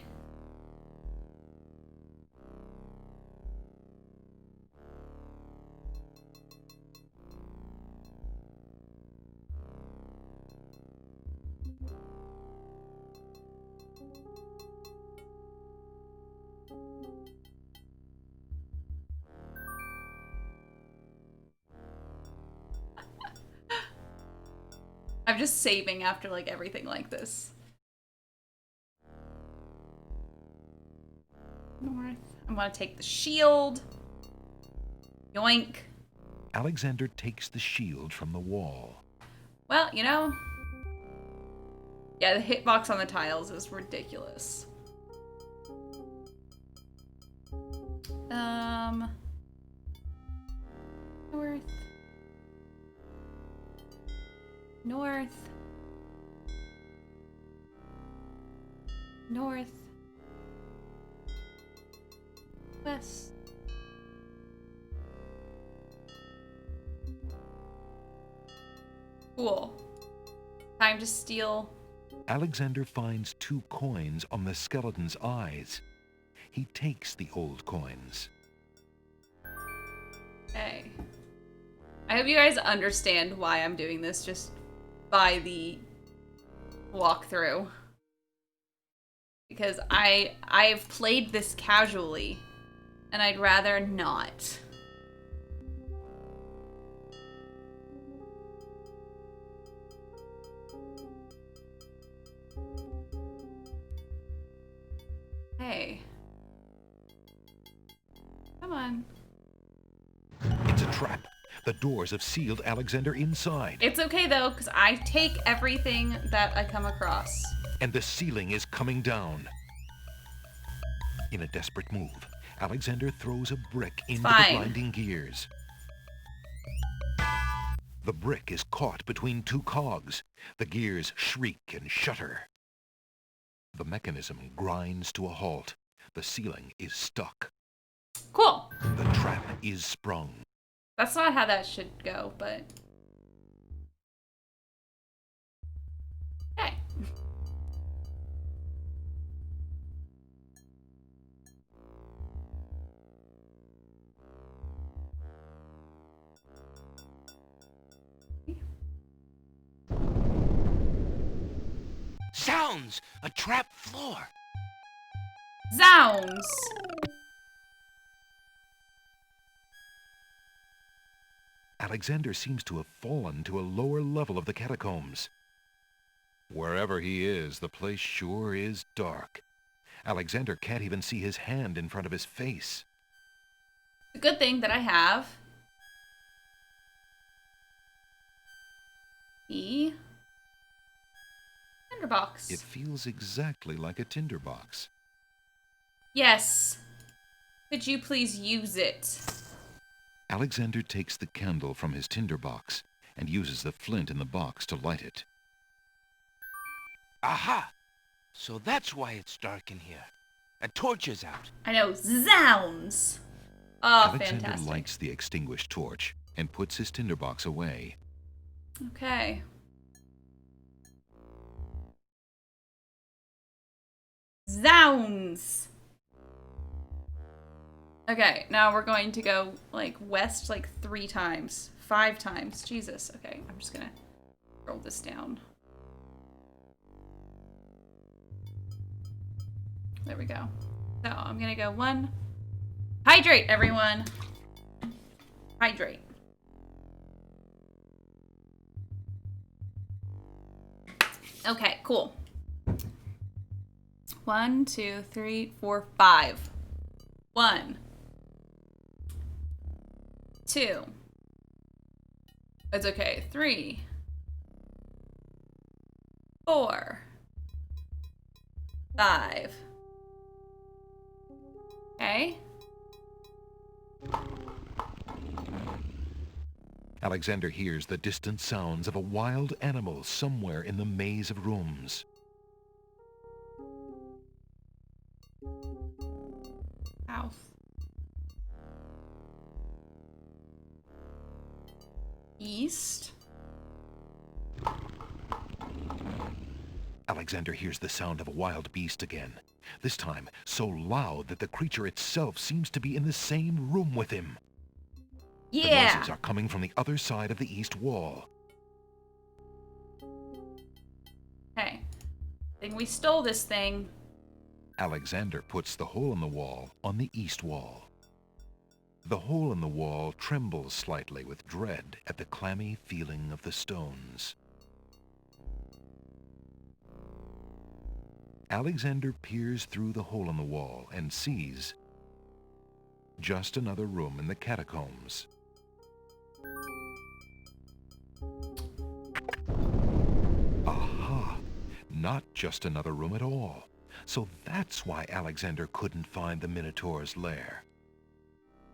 I'm just saving after like everything like this. North. I'm gonna take the shield. Yoink. Alexander takes the shield from the wall. Well, you know. Yeah, the hitbox on the tiles is ridiculous. North. North. North. West. Cool. Time to steal. Alexander finds 2 coins on the skeleton's eyes. He takes the old coins. Okay. I hope you guys understand why I'm doing this just by the walkthrough. Because I've played this casually, and I'd rather not. Hey. Come on. It's a trap. The doors have sealed Alexander inside. It's okay though, because I take everything that I come across. And the ceiling is coming down. In a desperate move, Alexander throws a brick into the blinding gears. The brick is caught between 2 cogs. The gears shriek and shudder. The mechanism grinds to a halt. The ceiling is stuck. Cool. The trap is sprung. That's not how that should go, but... Hey. Sounds! A trap floor! Zounds! Alexander seems to have fallen to a lower level of the catacombs. Wherever he is, the place sure is dark. Alexander can't even see his hand in front of his face. The good thing that I have the tinderbox. It feels exactly like a tinderbox. Yes. Could you please use it? Alexander takes the candle from his tinderbox and uses the flint in the box to light it. Aha! So that's why it's dark in here. A torch is out. I know. Zounds! Oh, Alexander fantastic. lights the extinguished torch and puts his tinderbox away. Okay. Zounds! Okay, now we're going to go, like, west, like, 3 times. 5 times. Jesus. Okay, I'm just gonna roll this down. There we go. So, I'm gonna go 1. Hydrate, everyone! Hydrate. Okay, cool. 1, 2, 3, 4, 5. 1, 2. It's okay. 3, 4, 5. Okay. Alexander hears the distant sounds of a wild animal somewhere in the maze of rooms. South. East. Alexander hears the sound of a wild beast again. This time, so loud that the creature itself seems to be in the same room with him. Yeah. The noises are coming from the other side of the east wall. Okay. I think we stole this thing. Alexander puts the hole in the wall on the east wall. The hole in the wall trembles slightly with dread at the clammy feeling of the stones. Alexander peers through the hole in the wall and sees just another room in the catacombs. Aha! Not just another room at all. So that's why Alexander couldn't find the Minotaur's lair.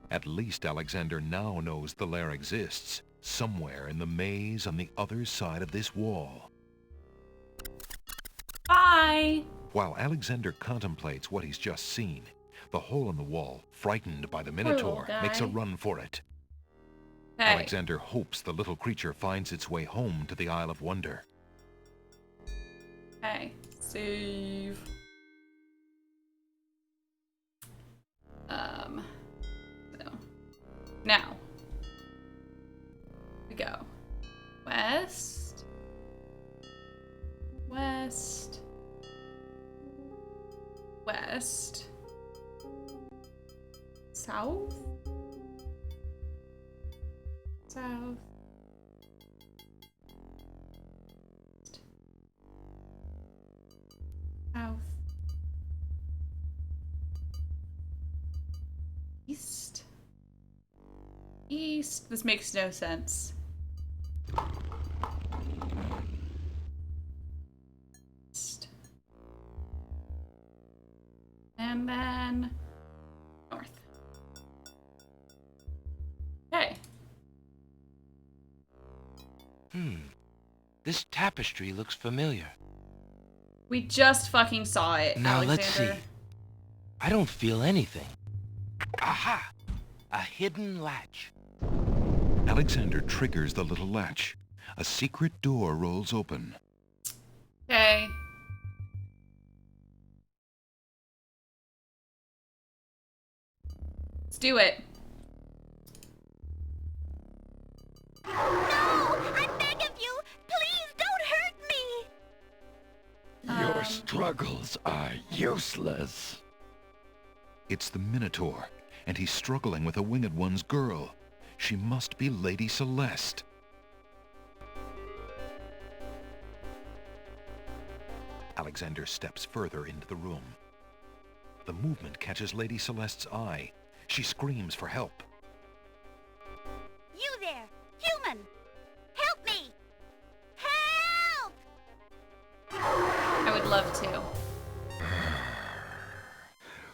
At least Alexander now knows the lair exists, somewhere in the maze on the other side of this wall. Bye! While Alexander contemplates what he's just seen, the hole in the wall, frightened by the Minotaur, makes a run for it. Okay. Alexander hopes the little creature finds its way home to the Isle of Wonder. Okay. Save. So now we go west, west, west, south, south, south, east, east. This makes no sense. East. And then north. Okay. This tapestry looks familiar. We just fucking saw it, Now Alexander. let's see. I don't feel anything. Aha! A hidden latch. Alexander triggers the little latch. A secret door rolls open. Okay. Let's do it. No! I beg of you! Please don't hurt me! Your struggles are useless. It's the Minotaur, and he's struggling with a Winged One's girl. She must be Lady Celeste. Alexander steps further into the room. The movement catches Lady Celeste's eye. She screams for help. You there! Human! Help me! Help! I would love to.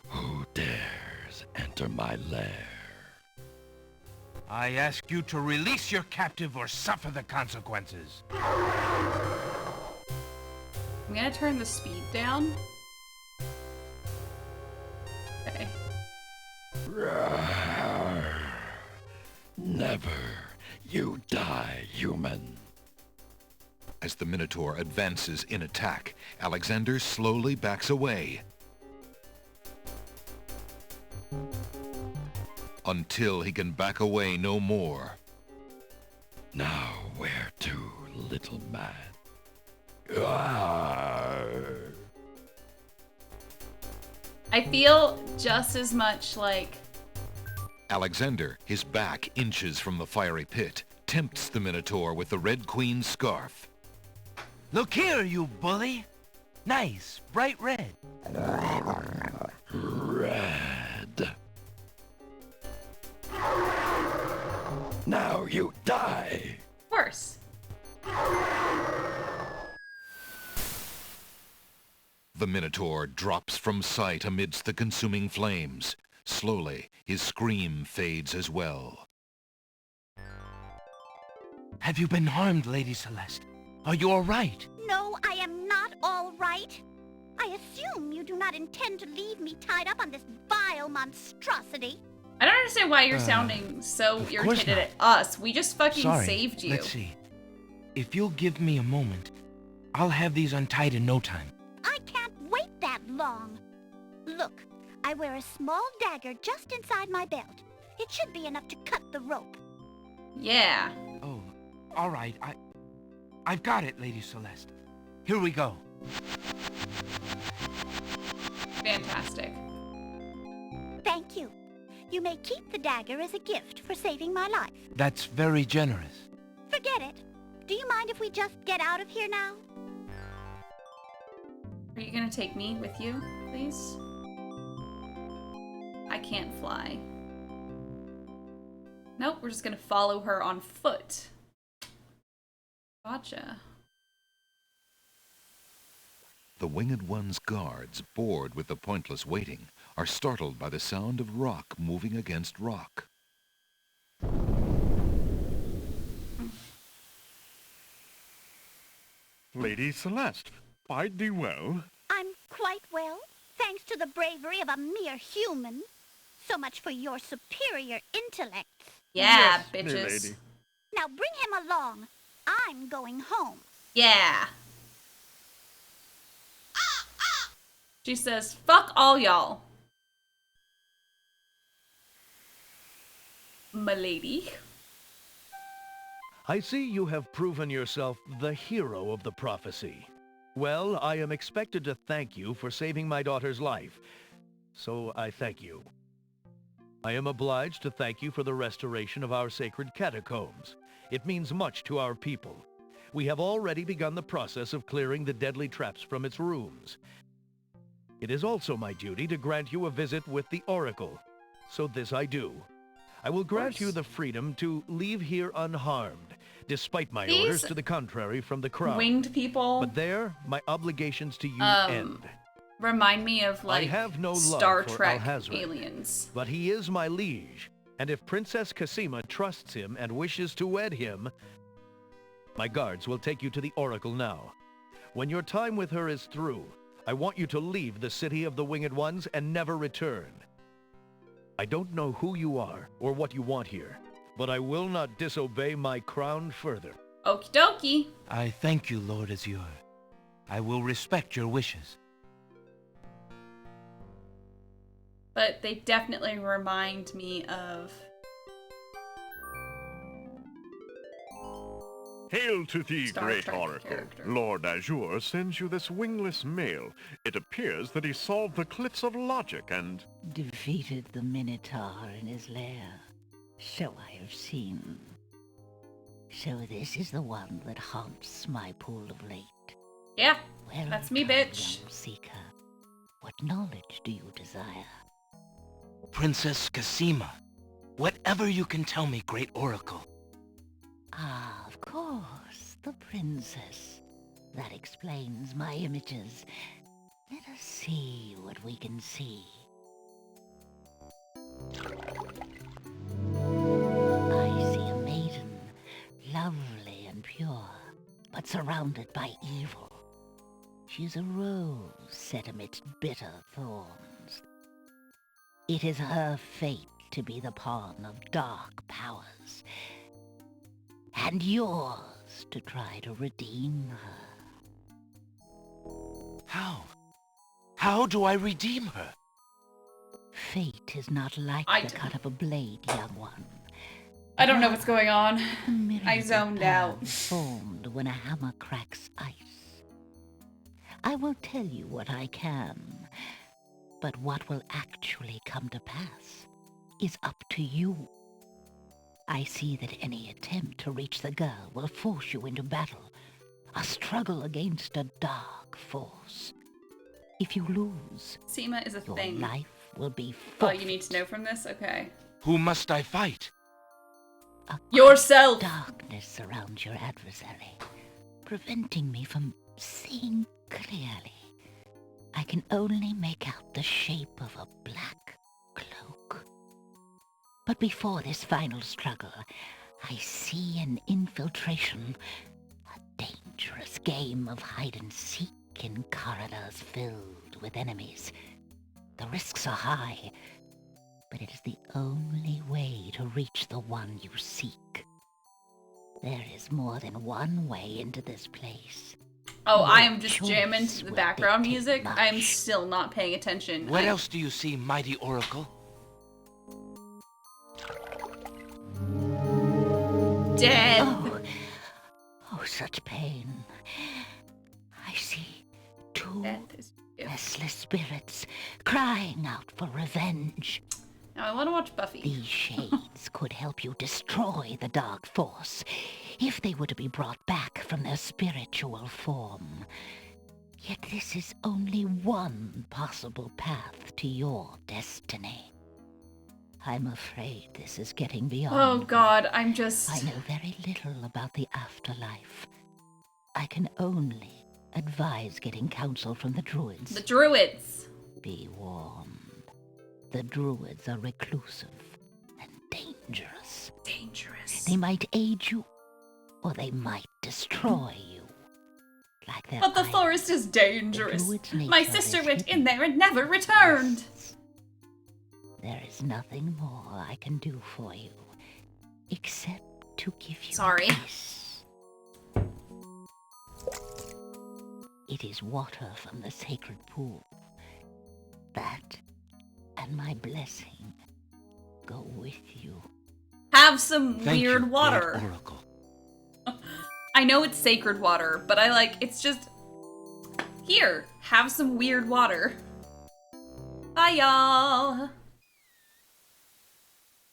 Who dares enter my lair? I ask you to release your captive or suffer the consequences. I'm gonna turn the speed down. Okay. Never. You die, human. As the Minotaur advances in attack, Alexander slowly backs away. Until he can back away no more. Now where to, little man? I feel just as much like Alexander, his back inches from the fiery pit, tempts the Minotaur with the Red Queen's scarf. Look here, you bully. Nice, bright red. Red. Now you die. Of course. The Minotaur drops from sight amidst the consuming flames. Slowly, his scream fades as well. Have you been harmed, Lady Celeste? Are you all right? No, I am not all right. I assume you do not intend to leave me tied up on this vile monstrosity. I don't understand why you're sounding so irritated at us. We just fucking Sorry. saved you. Let's see. If you'll give me a moment, I'll have these untied in no time. I can't wait that long. Look, I wear a small dagger just inside my belt. It should be enough to cut the rope. Yeah. Oh, all right. I've got it, Lady Celeste. Here we go. Fantastic. Thank you. You may keep the dagger as a gift for saving my life. That's very generous. Forget it. Do you mind if we just get out of here now? Are you gonna take me with you, please? I can't fly. Nope, we're just gonna follow her on foot. Gotcha. The Winged One's guards, bored with the pointless waiting, are startled by the sound of rock moving against rock. Lady Celeste, bide thee well. I'm quite well, thanks to the bravery of a mere human. So much for your superior intellect. Yeah, Yes, dear bitches. lady. Now bring him along. I'm going home. Yeah. She says, fuck all y'all. M'lady. I see you have proven yourself the hero of the prophecy. Well, I am expected to thank you for saving my daughter's life, so I thank you. I am obliged to thank you for the restoration of our sacred catacombs. It means much to our people. We have already begun the process of clearing the deadly traps from its rooms. It is also my duty to grant you a visit with the Oracle, so this I do. I will grant you the freedom to leave here unharmed, despite my These orders to the contrary from the crown. Winged people But there, my obligations to you end. remind me of like I have no Star love for Trek Alhazred, aliens. but he is my liege, and if Princess Cassima trusts him and wishes to wed him, my guards will take you to the Oracle now. When your time with her is through, I want you to leave the City of the Winged Ones and never return. I don't know who you are or what you want here, but I will not disobey my crown further. Okie dokie. I thank you, Lord Azure. I will respect your wishes. But they definitely remind me of... Hail to thee, Star great Trek oracle. character. Lord Azure sends you this wingless mail. It appears that he solved the cliffs of logic and... Defeated the Minotaur in his lair. So I have seen. So this is the one that haunts my pool of late. Yeah, Well that's me, done, bitch. young seeker. What knowledge do you desire? Princess Cassima, whatever you can tell me, great oracle. Ah, of course, the princess. That explains my images. Let us see what we can see. I see a maiden, lovely and pure, but surrounded by evil. She's a rose set amidst bitter thorns. It is her fate to be the pawn of dark powers, and yours to try to redeem her. How? How do I redeem her? Fate is not like the cut of a blade, young one. I don't know what's going on. Mirrors I of zoned out. pearls formed when a hammer cracks ice. I will tell you what I can, but what will actually come to pass, is up to you. I see that any attempt to reach the girl will force you into battle, a struggle against a dark force. If you lose, SEMA is a your thing. life will be Oh, forfeit. you need to know from this? Okay. Who must I fight? Yourself! Darkness surrounds your adversary, preventing me from seeing clearly. I can only make out the shape of a black cloak. But before this final struggle, I see an infiltration, a dangerous game of hide-and-seek in corridors filled with enemies. The risks are high, but it is the only way to reach the one you seek. There is more than one way into this place. Oh, Your I am just choice jamming to the will background dictate music. much. I am still not paying attention. What else do you see, mighty Oracle? Death! Oh, such pain. I see two restless spirits crying out for revenge. Now I want to watch Buffy. These shades could help you destroy the dark force if they were to be brought back from their spiritual form. Yet this is only one possible path to your destiny. I'm afraid this is getting beyond. Oh God, I'm just... I know very little about the afterlife. I can only advise getting counsel from the druids. The druids! Be warned. The druids are reclusive and dangerous. Dangerous. They might aid you, or they might destroy you. Like their But the iron. forest is dangerous. druid's My nature sister is went hidden. in there and never returned. There is nothing more I can do for you, except to give you Sorry. this. It is water from the sacred pool. That and my blessing go with you. Have some Thank you, weird great water. Oracle. I know it's sacred water, but it's just... Here, have some weird water. Bye, y'all.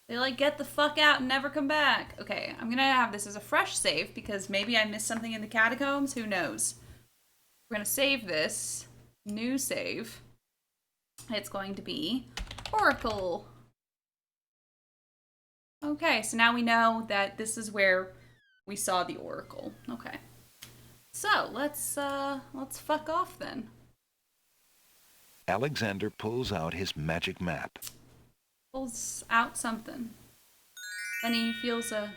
They get the fuck out and never come back. Okay, I'm gonna have this as a fresh save because maybe I missed something in the catacombs. Who knows? We're gonna save this. New save. It's going to be Oracle. Okay, so now we know that this is where we saw the Oracle. Okay. So, let's fuck off then. Alexander pulls out his magic map. Pulls out something. Then he feels a...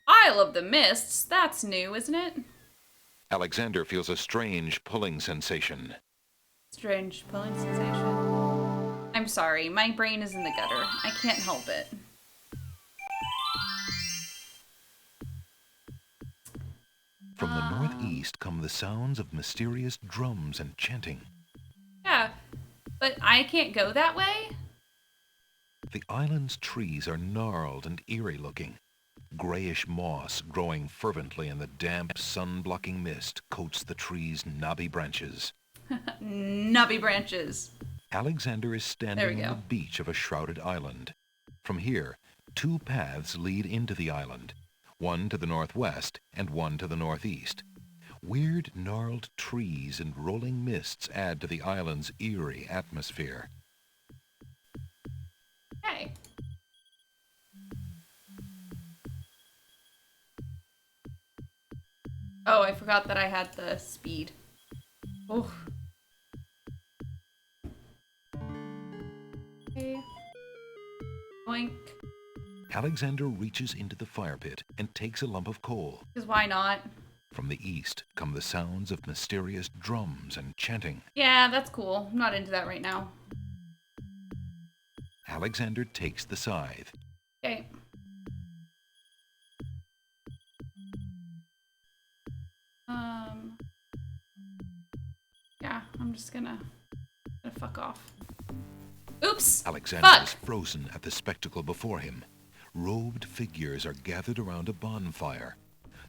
Isle of the Mists? That's new, isn't it? Alexander feels a strange pulling sensation. Strange pulling sensation. I'm sorry, my brain is in the gutter. I can't help it. From the northeast come the sounds of mysterious drums and chanting. Yeah, but I can't go that way? The island's trees are gnarled and eerie looking. Grayish moss growing fervently in the damp, sun-blocking mist coats the trees' knobby branches. Nubby branches. Alexander is There standing we on go. the beach of a shrouded island. From here, two paths lead into the island, one to the northwest and one to the northeast. Weird, gnarled trees and rolling mists add to the island's eerie atmosphere. Hey. Oh, I forgot that I had the speed. Oh. Okay. Boink. Alexander reaches into the fire pit and takes a lump of coal. Because why not? From the east come the sounds of mysterious drums and chanting. Yeah, that's cool. I'm not into that right now. Alexander takes the scythe. Okay. Yeah, I'm just gonna fuck off. Oops! Alexander Fuck! is frozen at the spectacle before him. Robed figures are gathered around a bonfire.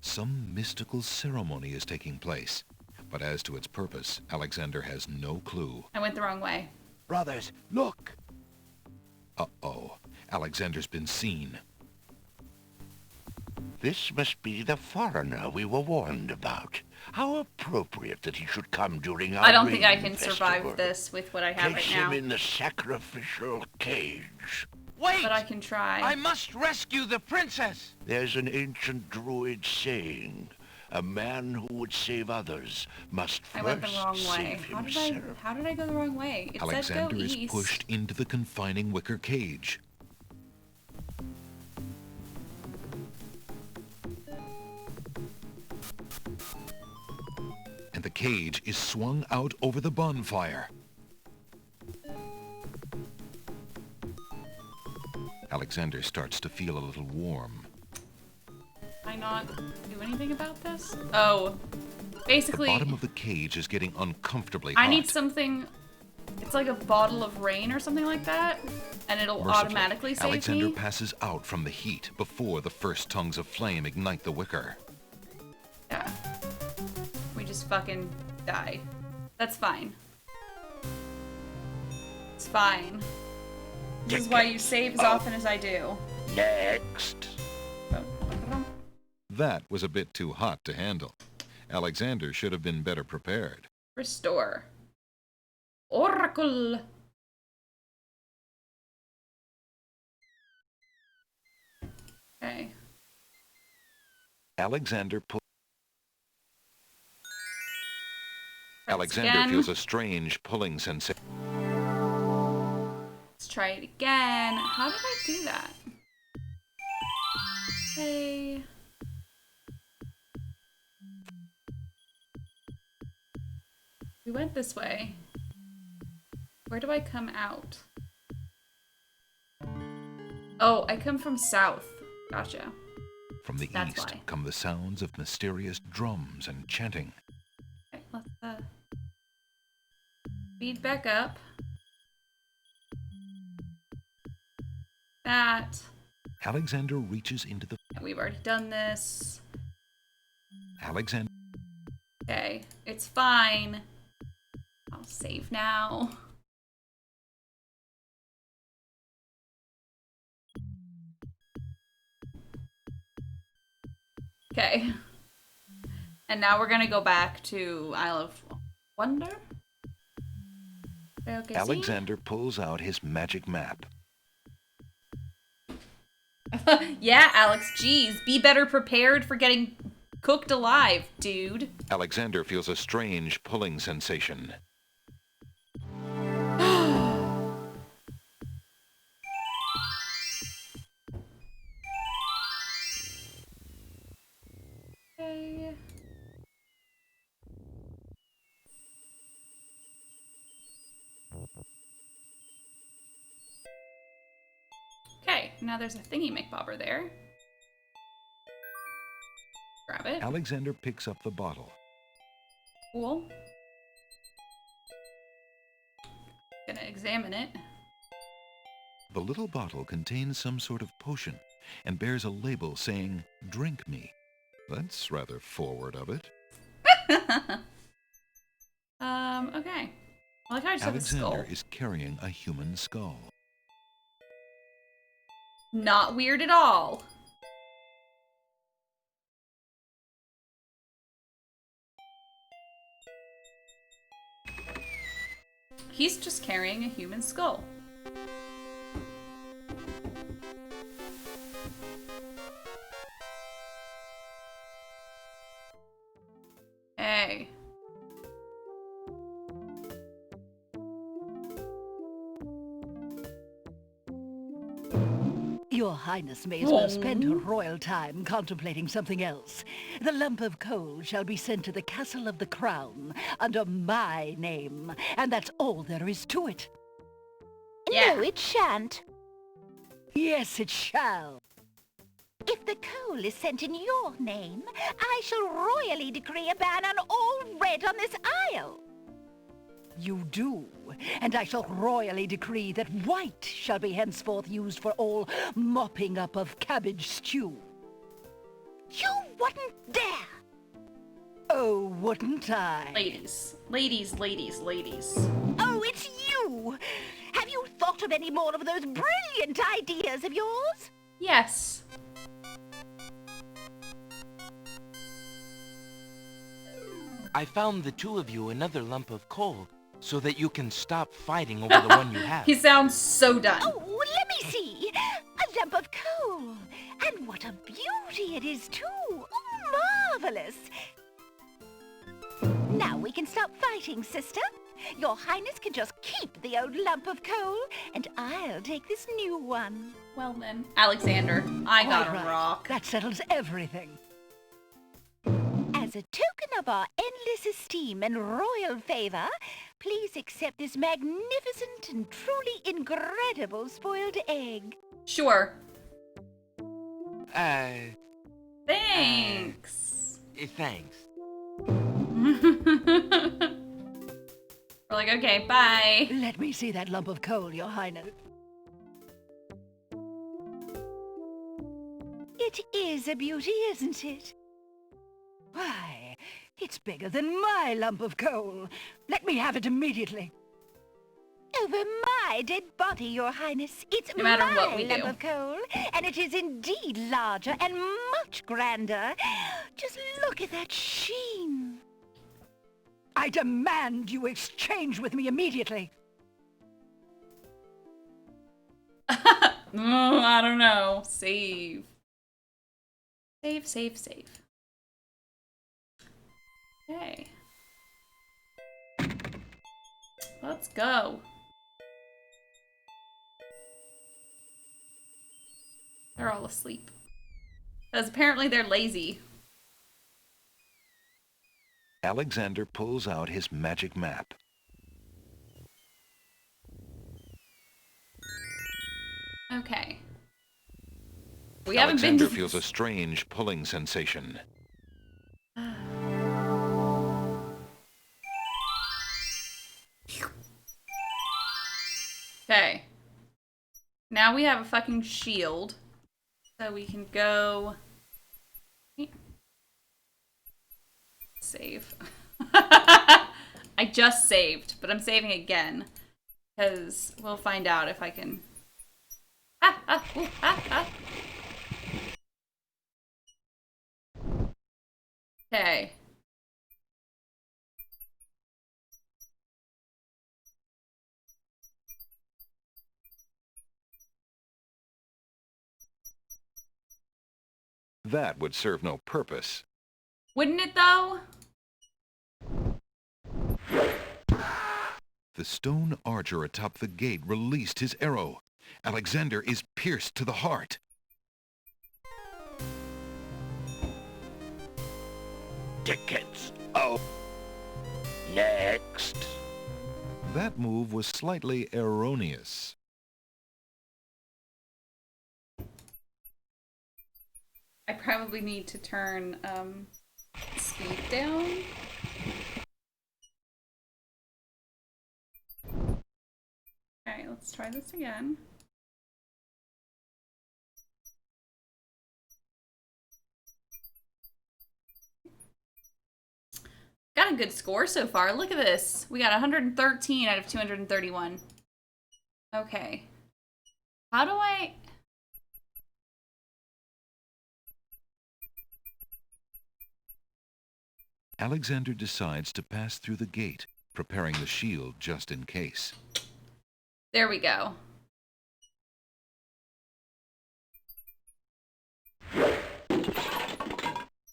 Some mystical ceremony is taking place. But as to its purpose, Alexander has no clue. I went the wrong way. Brothers, look! Uh-oh. Alexander's been seen. This must be the foreigner we were warned about. How appropriate that he should come during our I don't think I rain can festival. survive this with what I have Place right now. him in the sacrificial cage. Wait! But I can try. I must rescue the princess! There's an ancient druid saying, a man who would save others must I went the first wrong way. save himself. How did I go the wrong way? It Alexander said go is east. pushed into the confining wicker cage. And the cage is swung out over the bonfire. Alexander starts to feel a little warm. Can I not do anything about this? Oh. Basically, The bottom of the cage is getting uncomfortably hot. I need something. It's like a bottle of rain or something like that, and it'll Mercifully, automatically save Alexander me. passes out from the heat before the first tongues of flame ignite the wicker. Yeah. We just fucking die. That's fine. It's fine. This is why you save as often as I do. Next. That was a bit too hot to handle. Alexander should have been better prepared. Restore. Oracle. Okay. Alexander again. feels a strange pulling sensation. Let's try it again. How did I do that? Okay. We went this way. Where do I come out? Oh, I come from south. Gotcha. From the That's east why. come the sounds of mysterious drums and chanting. Okay, let's speed back up. That. Alexander reaches into the... We've already done this. Alexander... Okay, it's fine. I'll save now. Okay. And now we're gonna go back to Isle of Wonder. Okay, Alexander pulls out his magic map. Yeah, Alex, geez, be better prepared for getting cooked alive, dude. Alexander feels a strange pulling sensation. Okay. Okay, now there's a thingy McBobber there. Grab it. Alexander picks up the bottle. Cool. Gonna examine it. The little bottle contains some sort of potion and bears a label saying, "Drink me." That's rather forward of it. Okay. I like how I just have a skull. Alexander is carrying a human skull. Not weird at all. He's just carrying a human skull. Hey. Your Highness may as well spend her royal time contemplating something else. The lump of coal shall be sent to the Castle of the Crown under my name, and that's all there is to it. No, it shan't. Yes, it shall. If the coal is sent in your name, I shall royally decree a ban on all red on this isle. You do, and I shall royally decree that white shall be henceforth used for all mopping up of cabbage stew. You wouldn't dare! Oh, wouldn't I? Ladies. Ladies, ladies, ladies. Oh, it's you! Have Have you thought of any more of those brilliant ideas of yours? Yes. I found the two of you another lump of coal so that you can stop fighting over the one you have. He sounds so done. Oh, let me see. A lump of coal. And what a beauty it is, too. Oh, marvelous. Now we can stop fighting, sister. Your Highness can just keep the old lump of coal, and I'll take this new one. Well then, Alexander, I got All a right. rock. That settles everything. As a token of our endless esteem and royal favor, please accept this magnificent and truly incredible spoiled egg. Sure. Thanks. Thanks. Thanks. We're like, okay, bye. Let me see that lump of coal, Your Highness. It is a beauty, isn't it? Why, it's bigger than my lump of coal. Let me have it immediately. Over my dead body, Your Highness. It's No matter my what we lump do. of coal, and it is indeed larger and much grander. Just look at that sheen. I demand you exchange with me immediately. I don't know. Save. Save, save, save. Okay. Let's go. They're all asleep. Because apparently they're lazy. Alexander pulls out his magic map. Okay. We haven't been Alexander to... feels a strange pulling sensation. Okay. Now we have a fucking shield. So we can go... Save. I just saved, but I'm saving again. Because we'll find out if I can... Okay. That would serve no purpose. Wouldn't it though? The stone archer atop the gate released his arrow. Alexander is pierced to the heart. Tickets. Oh. Next. That move was slightly erroneous. I probably need to turn speed down. Okay, let's try this again. Got a good score so far. Look at this. We got 113 out of 231. Okay. How do I... Alexander decides to pass through the gate, preparing the shield just in case. There we go.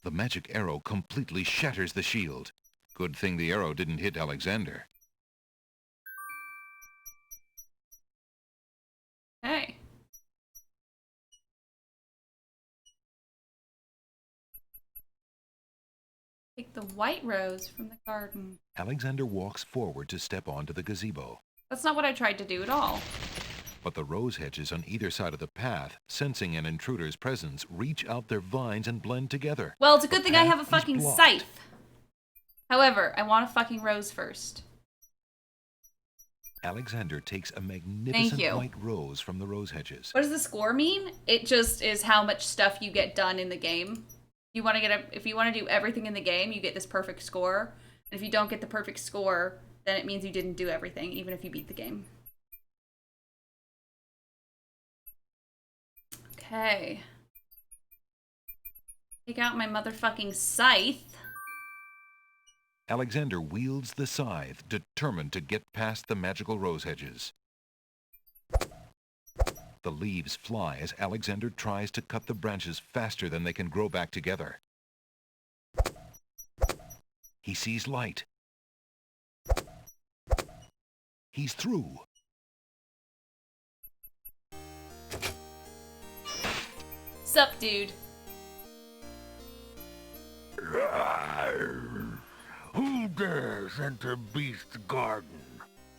The magic arrow completely shatters the shield. Good thing the arrow didn't hit Alexander. Hey. Take the white rose from the garden. Alexander walks forward to step onto the gazebo. That's not what I tried to do at all. But the rose hedges on either side of the path, sensing an intruder's presence, reach out their vines and blend together. Well, it's a good thing I have a path is fucking blocked. scythe. However, I want a fucking rose first. Alexander takes a magnificent you. white rose from the rose hedges. What does the score mean? It just is how much stuff you get done in the game. You want to get if you want to do everything in the game, you get this perfect score. And if you don't get the perfect score, then it means you didn't do everything, even if you beat the game. Okay. Take out my motherfucking scythe. Alexander wields the scythe, determined to get past the magical rose hedges. The leaves fly as Alexander tries to cut the branches faster than they can grow back together. He sees light. He's through. Sup, dude? Who dares enter Beast's garden?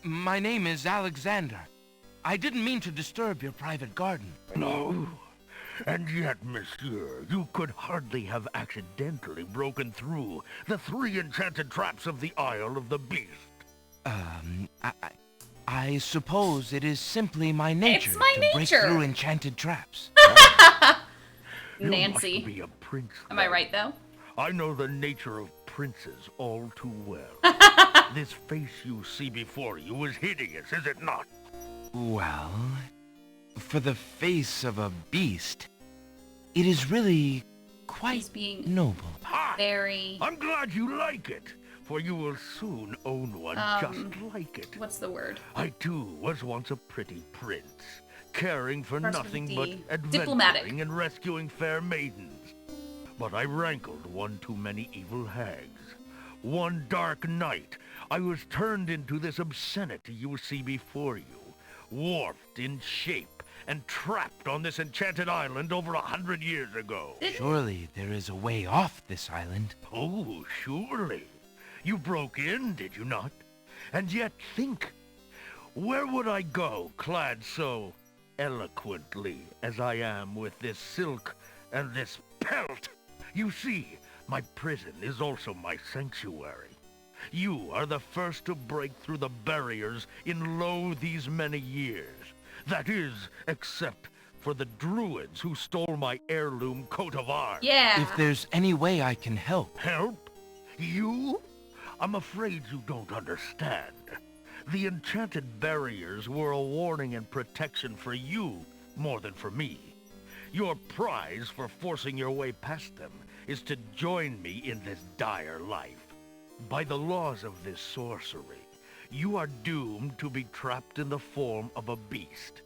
My name is Alexander. I didn't mean to disturb your private garden. No. And yet, monsieur, you could hardly have accidentally broken through the 3 enchanted traps of the Isle of the Beast. I suppose it is simply my nature It's my to break nature. through enchanted traps. Nancy. You must be a prince. Am I right, though? I know the nature of princes all too well. This face you see before you is hideous, is it not? Well, for the face of a beast, it is really quite noble. Very... I'm glad you like it, for you will soon own one just like it. What's the word? I too was once a pretty prince, caring for Starts with nothing D. but adventuring Diplomatic. and rescuing fair maidens. But I rankled one too many evil hags. One dark night, I was turned into this obscenity you see before you, warped in shape and trapped on this enchanted island over 100 years ago. Surely there is a way off this island. Oh, surely. You broke in, did you not? And yet think, where would I go clad so eloquently as I am with this silk and this pelt? You see, my prison is also my sanctuary. You are the first to break through the barriers in lo these many years. That is, except for the druids who stole my heirloom coat of arms. Yeah. If there's any way I can help. Help? You? I'm afraid you don't understand. The enchanted barriers were a warning and protection for you more than for me. Your prize for forcing your way past them is to join me in this dire life. By the laws of this sorcery, you are doomed to be trapped in the form of a beast.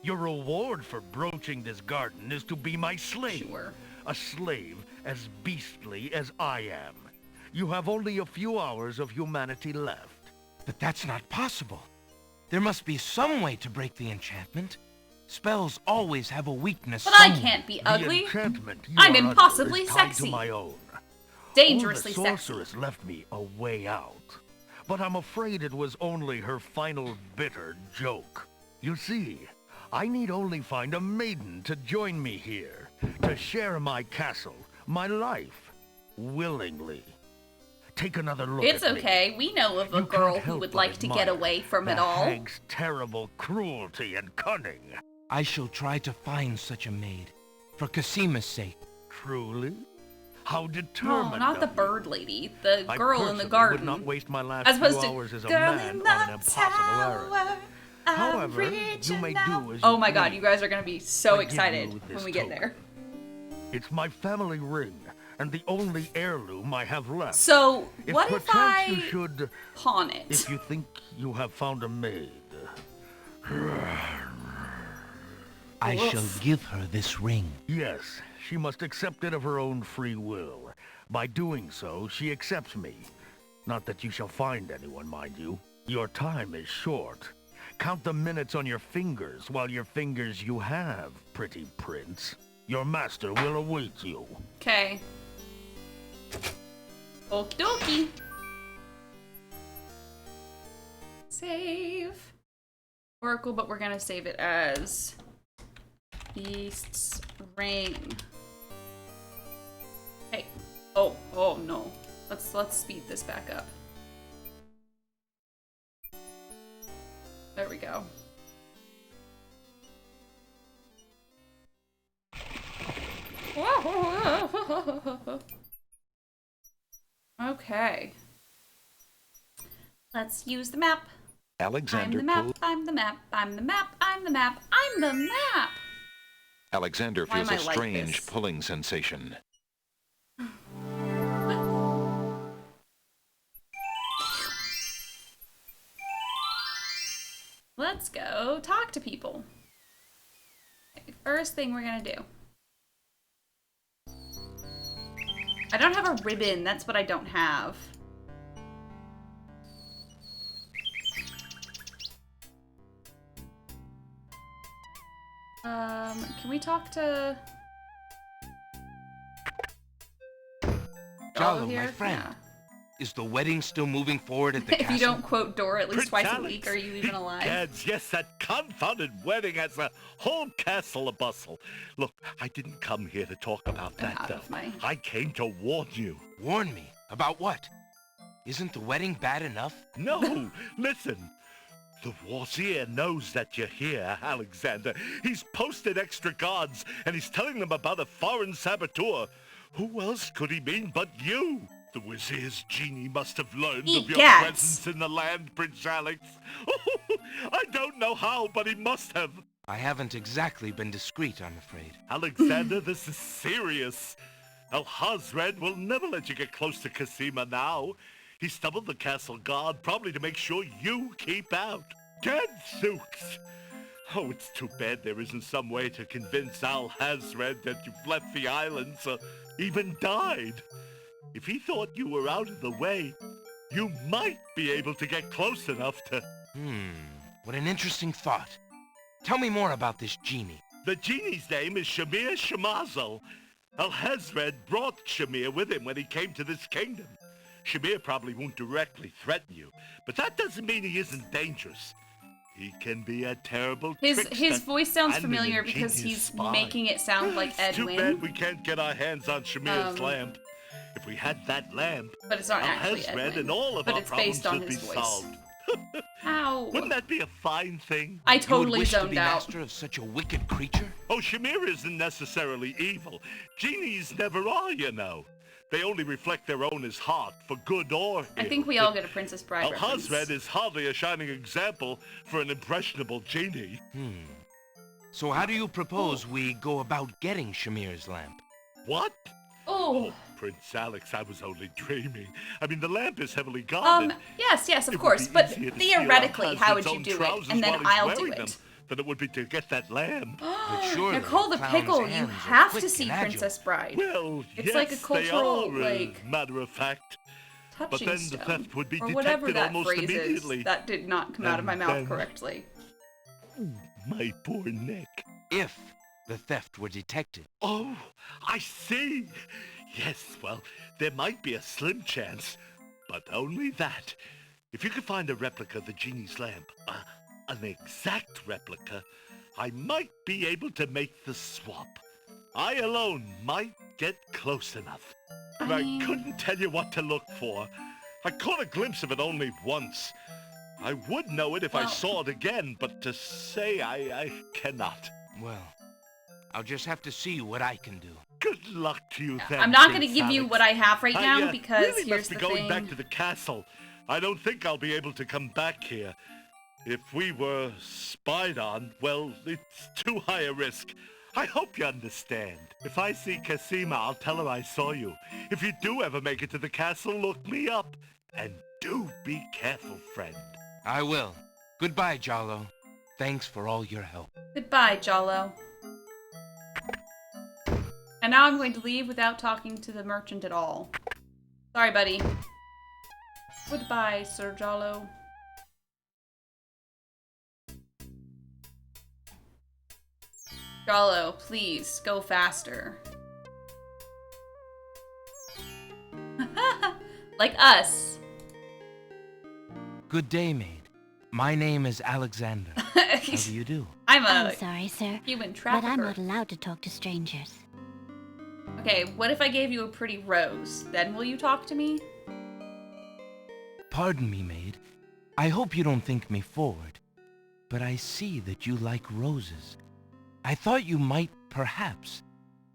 Your reward for broaching this garden is to be my slave. Sure. A slave as beastly as I am. You have only a few hours of humanity left. But that's not possible. There must be some way to break the enchantment. Spells always have a weakness But I somewhere. can't be ugly. The enchantment you I'm are under impossibly is tied sexy. to my own. Dangerously the sexy. sorceress left me a way out. But I'm afraid it was only her final bitter joke. You see, I need only find a maiden to join me here, to share my castle, my life, willingly. Take another look It's at me. okay. We know of a You girl can't who help would but like to get admire away from the it all. hag's terrible cruelty and cunning. I shall try to find such a maid, for Casima's sake. Truly? How No, determined not the of you. bird lady. The I girl in the personally garden. would not waste my last As few opposed to, hours as a girl man in on the an impossible errand. tower, I'm However, rich you may now. do as Oh you my god, please. you guys are gonna be so I give excited you when this we get token. there. It's my family ring, and the only heirloom I have left. So, what if perchance you I should, pawn it? if you think you have found a maid. I shall give her this ring. Yes, she must accept it of her own free will. By doing so, she accepts me. Not that you shall find anyone, mind you. Your time is short. Count the minutes on your fingers while your fingers you have, pretty prince. Your master will await you. Okay. Okie dokie. Save. Oracle, but we're gonna save it as Beast's Ring. Hey. Oh no. Let's speed this back up. There we go. Okay. Let's use the map. I'm Alexander the map, pulled... I'm the map, I'm the map, I'm the map, I'm the map! Alexander Why am feels a I like strange this? pulling sensation. Let's go talk to people. Okay, first thing we're gonna do. I don't have a ribbon. That's what I don't have. Can we talk to Jalo, here? my friend. Yeah. Is the wedding still moving forward at the If castle? you don't quote Dora at least Prince twice a Alex, week, are you even alive? Gads, yes, that confounded wedding has a whole castle a-bustle. Look, I didn't come here to talk about that, though. I came to warn you. Warn me? About what? Isn't the wedding bad enough? No, listen. The Wazir knows that you're here, Alexander. He's posted extra guards, and he's telling them about a foreign saboteur. Who else could he mean but you? The Wazir's genie must have learned of your presence in the land, Prince Alex. I don't know how, but he must have. I haven't exactly been discreet, I'm afraid. Alexander, this is serious. Al-Hazred will never let you get close to Casima now. He doubled the castle guard, probably to make sure you keep out. Gadzooks! Oh, it's too bad there isn't some way to convince Al-Hazred that you've left the islands or even died. If he thought you were out of the way, you might be able to get close enough to... What an interesting thought. Tell me more about this genie. The genie's name is Shamir Shamazel. Al-Hazred brought Shamir with him when he came to this kingdom. Shamir probably won't directly threaten you, but that doesn't mean he isn't dangerous. He can be a terrible trickster. His voice sounds and an familiar because ingenious he's spy. making it sound like It's too Edwin. bad we can't get our hands on Shamir's lamp. If we had that lamp, But it's not actually Al-Hazred Edwin. and all of But our it's problems based on would be his voice. solved. Ow. Wouldn't that be a fine thing? I You would totally wish to zoned be out. master of such a wicked creature? Oh, Shamir isn't necessarily evil. Genies never are, you know. They only reflect their owner's heart, for good or I ill. think we all get a Princess Bride reference. Al-Hazred is hardly a shining example for an impressionable genie. So how do you propose we go about getting Shamir's lamp? What? Oh. Prince Alex, I was only dreaming. I mean, the lamp is heavily guarded. Yes, of It would course. be But easier to steal theoretically, how would Al-Hazred's you own do it? trousers And then while he's I'll do wearing them it. than it would be to get that lamp. Nicole the Pickle, you have to see Princess Bride. Well, it's yes, like a cultural, they are, matter of fact. But touching then stone. the theft would be or detected whatever that almost phrase immediately. is. That did not come out of my And mouth then- correctly. My poor neck. If the theft were detected. Oh, I see. Yes, well, there might be a slim chance, but only that. If you could find a replica of the genie's lamp, an exact replica, I might be able to make the swap. I alone might get close enough. And I couldn't tell you what to look for. I caught a glimpse of it only once. I would know it if I saw it again, but to say I cannot. Well, I'll just have to see what I can do. Good luck to you then. I'm not going to Prince give you Alex. what I have right now I because really here's must be the going thing. back to the castle. I don't think I'll be able to come back here. If we were spied on, well, it's too high a risk. I hope you understand. If I see Casima, I'll tell her I saw you. If you do ever make it to the castle, look me up. And do be careful, friend. I will. Goodbye, Jalo. Thanks for all your help. Goodbye, Jalo. And now I'm going to leave without talking to the merchant at all. Sorry, buddy. Goodbye, Sir Jalo. Jalo, please, go faster. Like us. Good day, maid. My name is Alexander. How do you do? I'm sorry, sir, human but I'm trafficker. not allowed to talk to strangers. Okay, what if I gave you a pretty rose? Then will you talk to me? Pardon me, maid. I hope you don't think me forward, but I see that you like roses. I thought you might, perhaps,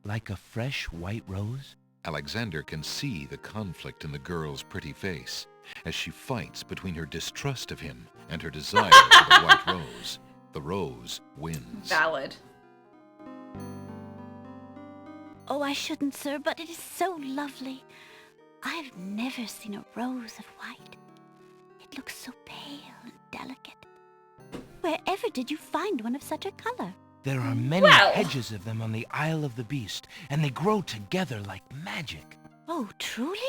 like a fresh white rose. Alexander can see the conflict in the girl's pretty face as she fights between her distrust of him and her desire for the white rose. The rose wins. Valid. Oh, I shouldn't, sir, but it is so lovely. I've never seen a rose of white. It looks so pale and delicate. Wherever did you find one of such a color? There are many hedges of them on the Isle of the Beast, and they grow together like magic. Oh, truly?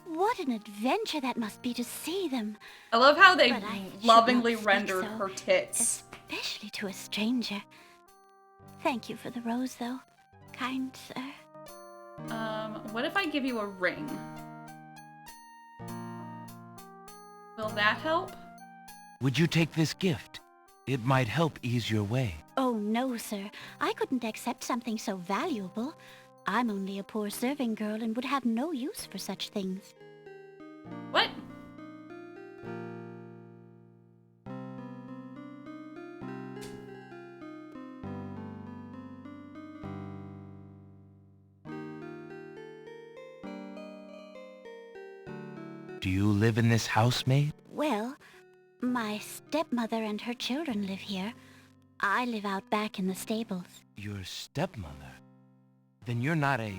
What an adventure that must be to see them. I love how they But I should lovingly not speak rendered so, her tits. Especially to a stranger. Thank you for the rose, though, kind sir. What if I give you a ring? Will that help? Would you take this gift? It might help ease your way. Oh, no, sir. I couldn't accept something so valuable. I'm only a poor serving girl and would have no use for such things. What? Do you live in this house, maid? Well, my stepmother and her children live here. I live out back in the stables. Your stepmother? Then you're not a...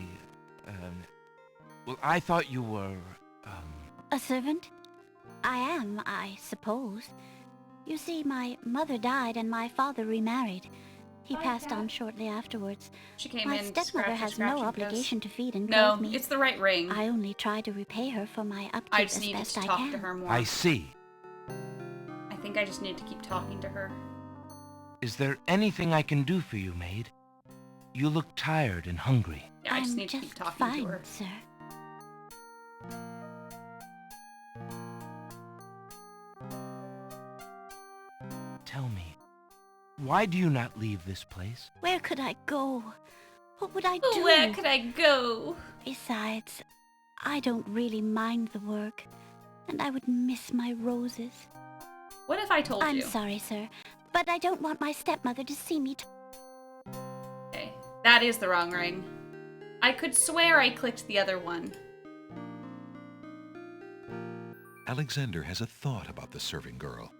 well, I thought you were, A servant? I am, I suppose. You see, my mother died and my father remarried. He passed on shortly afterwards. She came my in, stepmother scratchy, has scratchy, no and goes, obligation to feed and "No, clothe me. it's the right ring. I only try to repay her for my upkeep I just as need best to I talk can. to her more. I see. I think I just need to keep talking to her. Is there anything I can do for you, maid? You look tired and hungry. Yeah, I just I'm need to keep just talking fine, to her. sir. Tell me, why do you not leave this place? Where could I go? What would I do? Where could I go? Besides, I don't really mind the work, and I would miss my roses. What if I told I'm you? sorry, sir, but I don't want my stepmother to see me. Okay, that is the wrong ring. I could swear I clicked the other one. Alexander has a thought about the serving girl.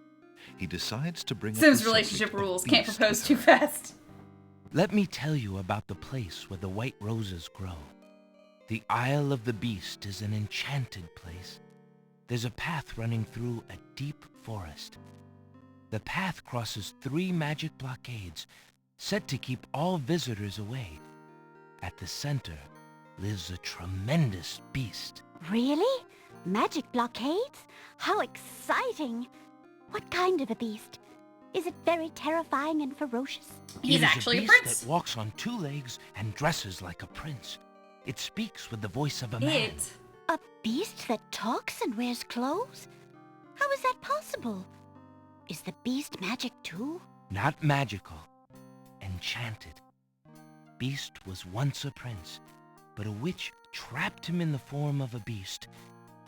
He decides to bring up Sims the relationship subject of rules. Can't Beast propose with too her. fast. Let me tell you about the place where the white roses grow. The Isle of the Beast is an enchanted place. There's a path running through a deep forest. The path crosses 3 magic blockades, set to keep all visitors away. At the center lives a tremendous beast. Really? Magic blockades? How exciting! What kind of a beast? Is it very terrifying and ferocious? He's It is actually a a beast prince. that walks on 2 legs and dresses like a prince. It speaks with the voice of a man. A beast that talks and wears clothes? How is that possible? Is the beast magic too? Not magical, enchanted. Beast was once a prince, but a witch trapped him in the form of a beast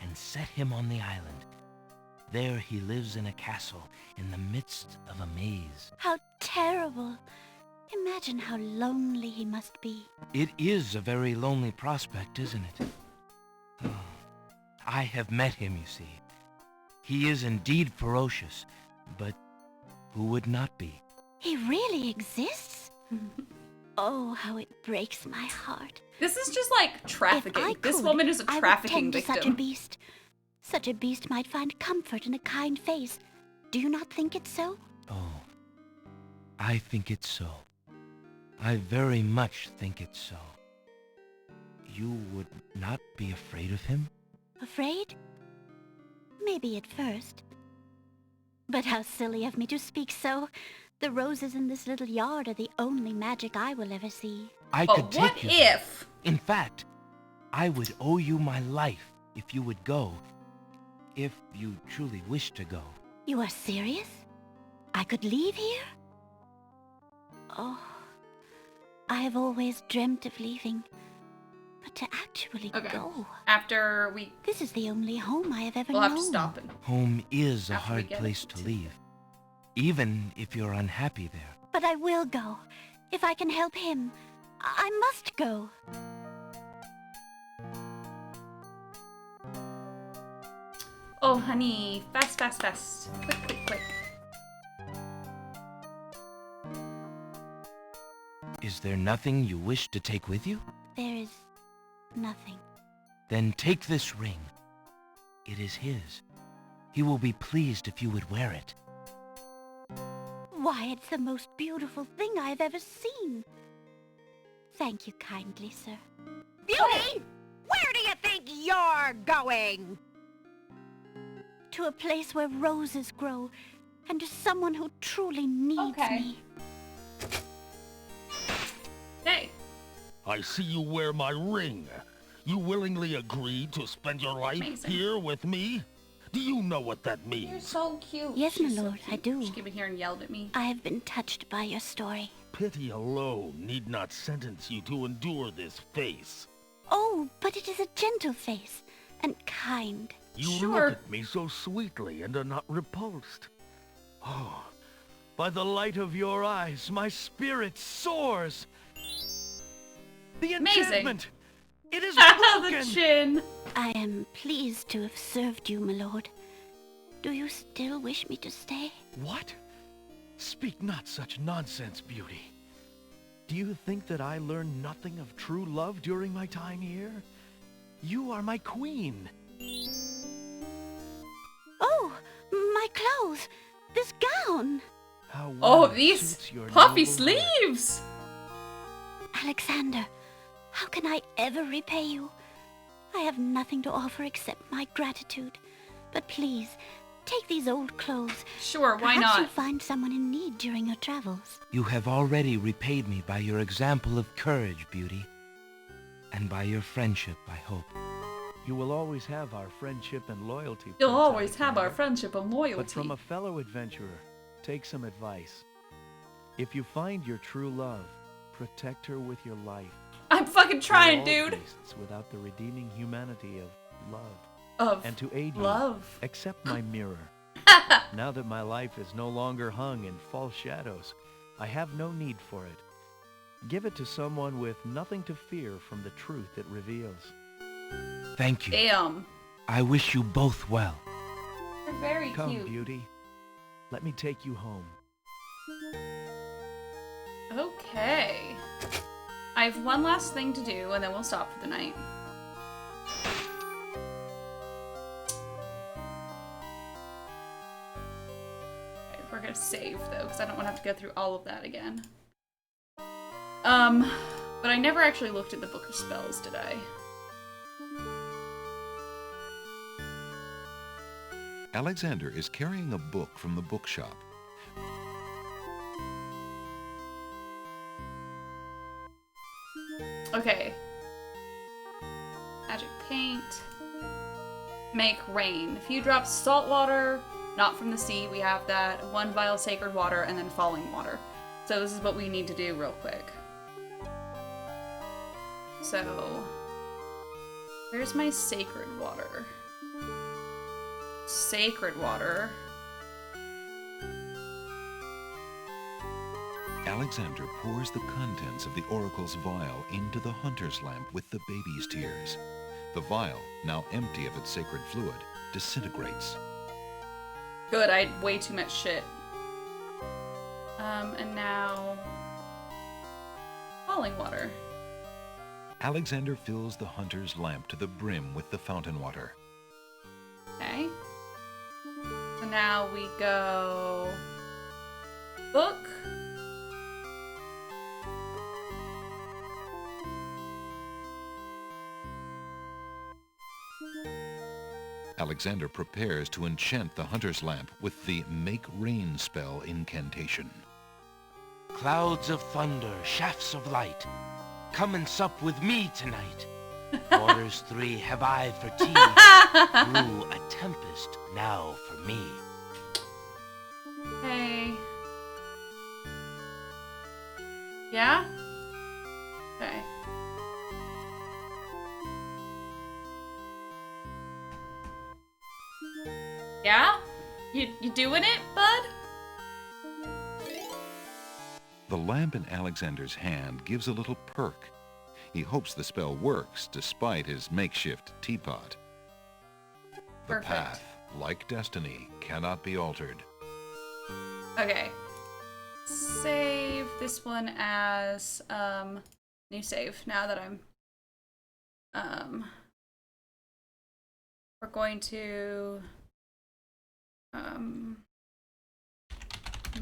and set him on the island. There he lives in a castle in the midst of a maze. How terrible! Imagine how lonely he must be. It is a very lonely prospect, isn't it? I have met him, you see. He is indeed ferocious, but who would not be? He really exists? Oh, how it breaks my heart. This is just like trafficking. This woman is a I trafficking would tend to victim. such a beast. Such a beast might find comfort in a kind face. Do you not think it so? Oh, I think it's so. I very much think it's so. You would not be afraid of him? Afraid? Maybe at first. But how silly of me to speak so. The roses in this little yard are the only magic I will ever see. I But could what take you. if? In fact, I would owe you my life if you would go. If you truly wish to go. You are serious? I could leave here? Oh, I have always dreamt of leaving. But to actually go... After we... This is the only home I have ever We'll known. have to stop and... Home is a After we hard get place to leave. Even if you're unhappy there. But I will go. If I can help him. I must go. Oh, honey. Fast, fast, fast. Quick, quick, quick. Is there nothing you wish to take with you? nothing. Then take this ring. It is his. He will be pleased if you would wear it. Why, it's the most beautiful thing I've ever seen. Thank you kindly, sir. Beauty! Where do you think you're going? To a place where roses grow, and to someone who truly needs me. Hey. I see you wear my ring. You willingly agreed to spend your life here with me? Do you know what that means? You're so cute. Yes, my lord, I do. She came in here and yelled at me. I have been touched by your story. Pity alone need not sentence you to endure this face. Oh, but it is a gentle face, and kind. You look at me so sweetly and are not repulsed. Oh, by the light of your eyes, my spirit soars. The enchantment! It is broken! The chin! I am pleased to have served you, my lord. Do you still wish me to stay? What? Speak not such nonsense, Beauty. Do you think that I learned nothing of true love during my time here? You are my queen. Oh, my clothes! This gown! How Oh, well these suits your puffy noble sleeves! Alexander, how can I ever repay you? I have nothing to offer except my gratitude. But please, take these old clothes. Sure, why Perhaps not? you'll find someone in need during your travels. You have already repaid me by your example of courage, Beauty. And by your friendship, I hope. You will always have our friendship and loyalty. You'll Prince always have our Alexander. friendship and loyalty. But from a fellow adventurer, take some advice. If you find your true love, protect her with your life. I'm fucking trying, We're all dude. beasts without the redeeming humanity of love. Of and to aid love. you, accept my mirror. Now that my life is no longer hung in false shadows, I have no need for it. Give it to someone with nothing to fear from the truth it reveals. Thank you. Damn. I wish you both well. You're very Come, cute. Beauty. Let me take you home. Okay. I have one last thing to do, and then we'll stop for the night. Okay, we're gonna save, though, because I don't want to have to go through all of that again. But I never actually looked at the Book of Spells, did I? Alexander is carrying a book from the bookshop. Okay. Magic paint. Make rain. A few drops salt water, not from the sea, we have that. 1 vial sacred water, and then falling water. So this is what we need to do real quick. So, where's my sacred water? Sacred water. Alexander pours the contents of the oracle's vial into the hunter's lamp with the baby's tears. The vial, now empty of its sacred fluid, disintegrates. Good, I had way too much shit. And now... falling water. Alexander fills the hunter's lamp to the brim with the fountain water. Okay. So now we go... book. Alexander prepares to enchant the hunter's lamp with the Make Rain spell incantation. Clouds of thunder, shafts of light, come and sup with me tonight. Orders 3 have I for tea, brew a tempest now for me. Okay. Yeah? Okay. Yeah? You doing it, bud? The lamp in Alexander's hand gives a little perk. He hopes the spell works despite his makeshift teapot. The Perfect. path, like destiny, cannot be altered. Okay. Save this one as, new save, now that I'm, we're going to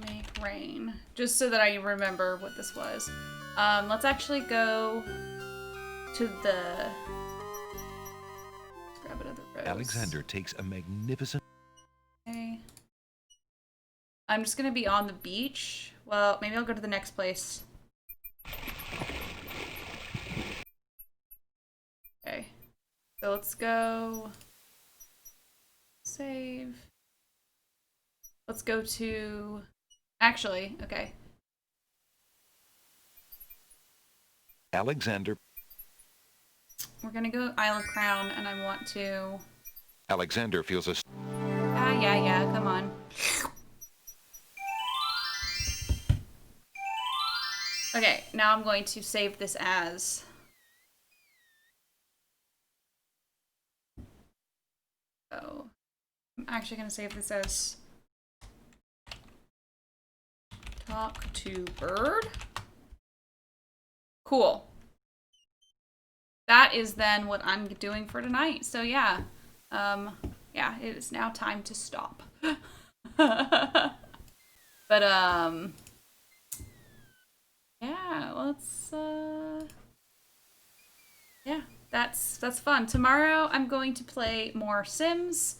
make rain, just so that I remember what this was. Let's actually go to the... Let's grab another rose. Alexander takes a magnificent... Okay. I'm just gonna be on the beach. Well, maybe I'll go to the next place. Okay. So let's go... Save. Let's go to... Actually, okay. Alexander. We're gonna go Isle of Crown, and I want to... Alexander feels a... Yeah, come on. Okay, now I'm going to save this as... Oh. I'm actually gonna save this as... Talk to bird. Cool. That is then what I'm doing for tonight. So yeah. Yeah, it is now time to stop. But yeah, let's yeah, that's fun. Tomorrow I'm going to play more Sims.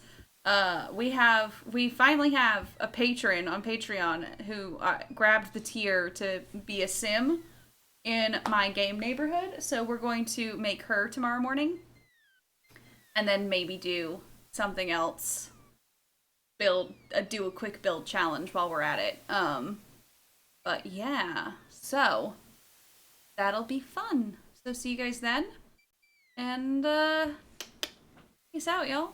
We finally have a patron on Patreon who grabbed the tier to be a Sim in my game neighborhood. So we're going to make her tomorrow morning. And then maybe do something else. Do a quick build challenge while we're at it. But yeah, so that'll be fun. So see you guys then. And peace out, y'all.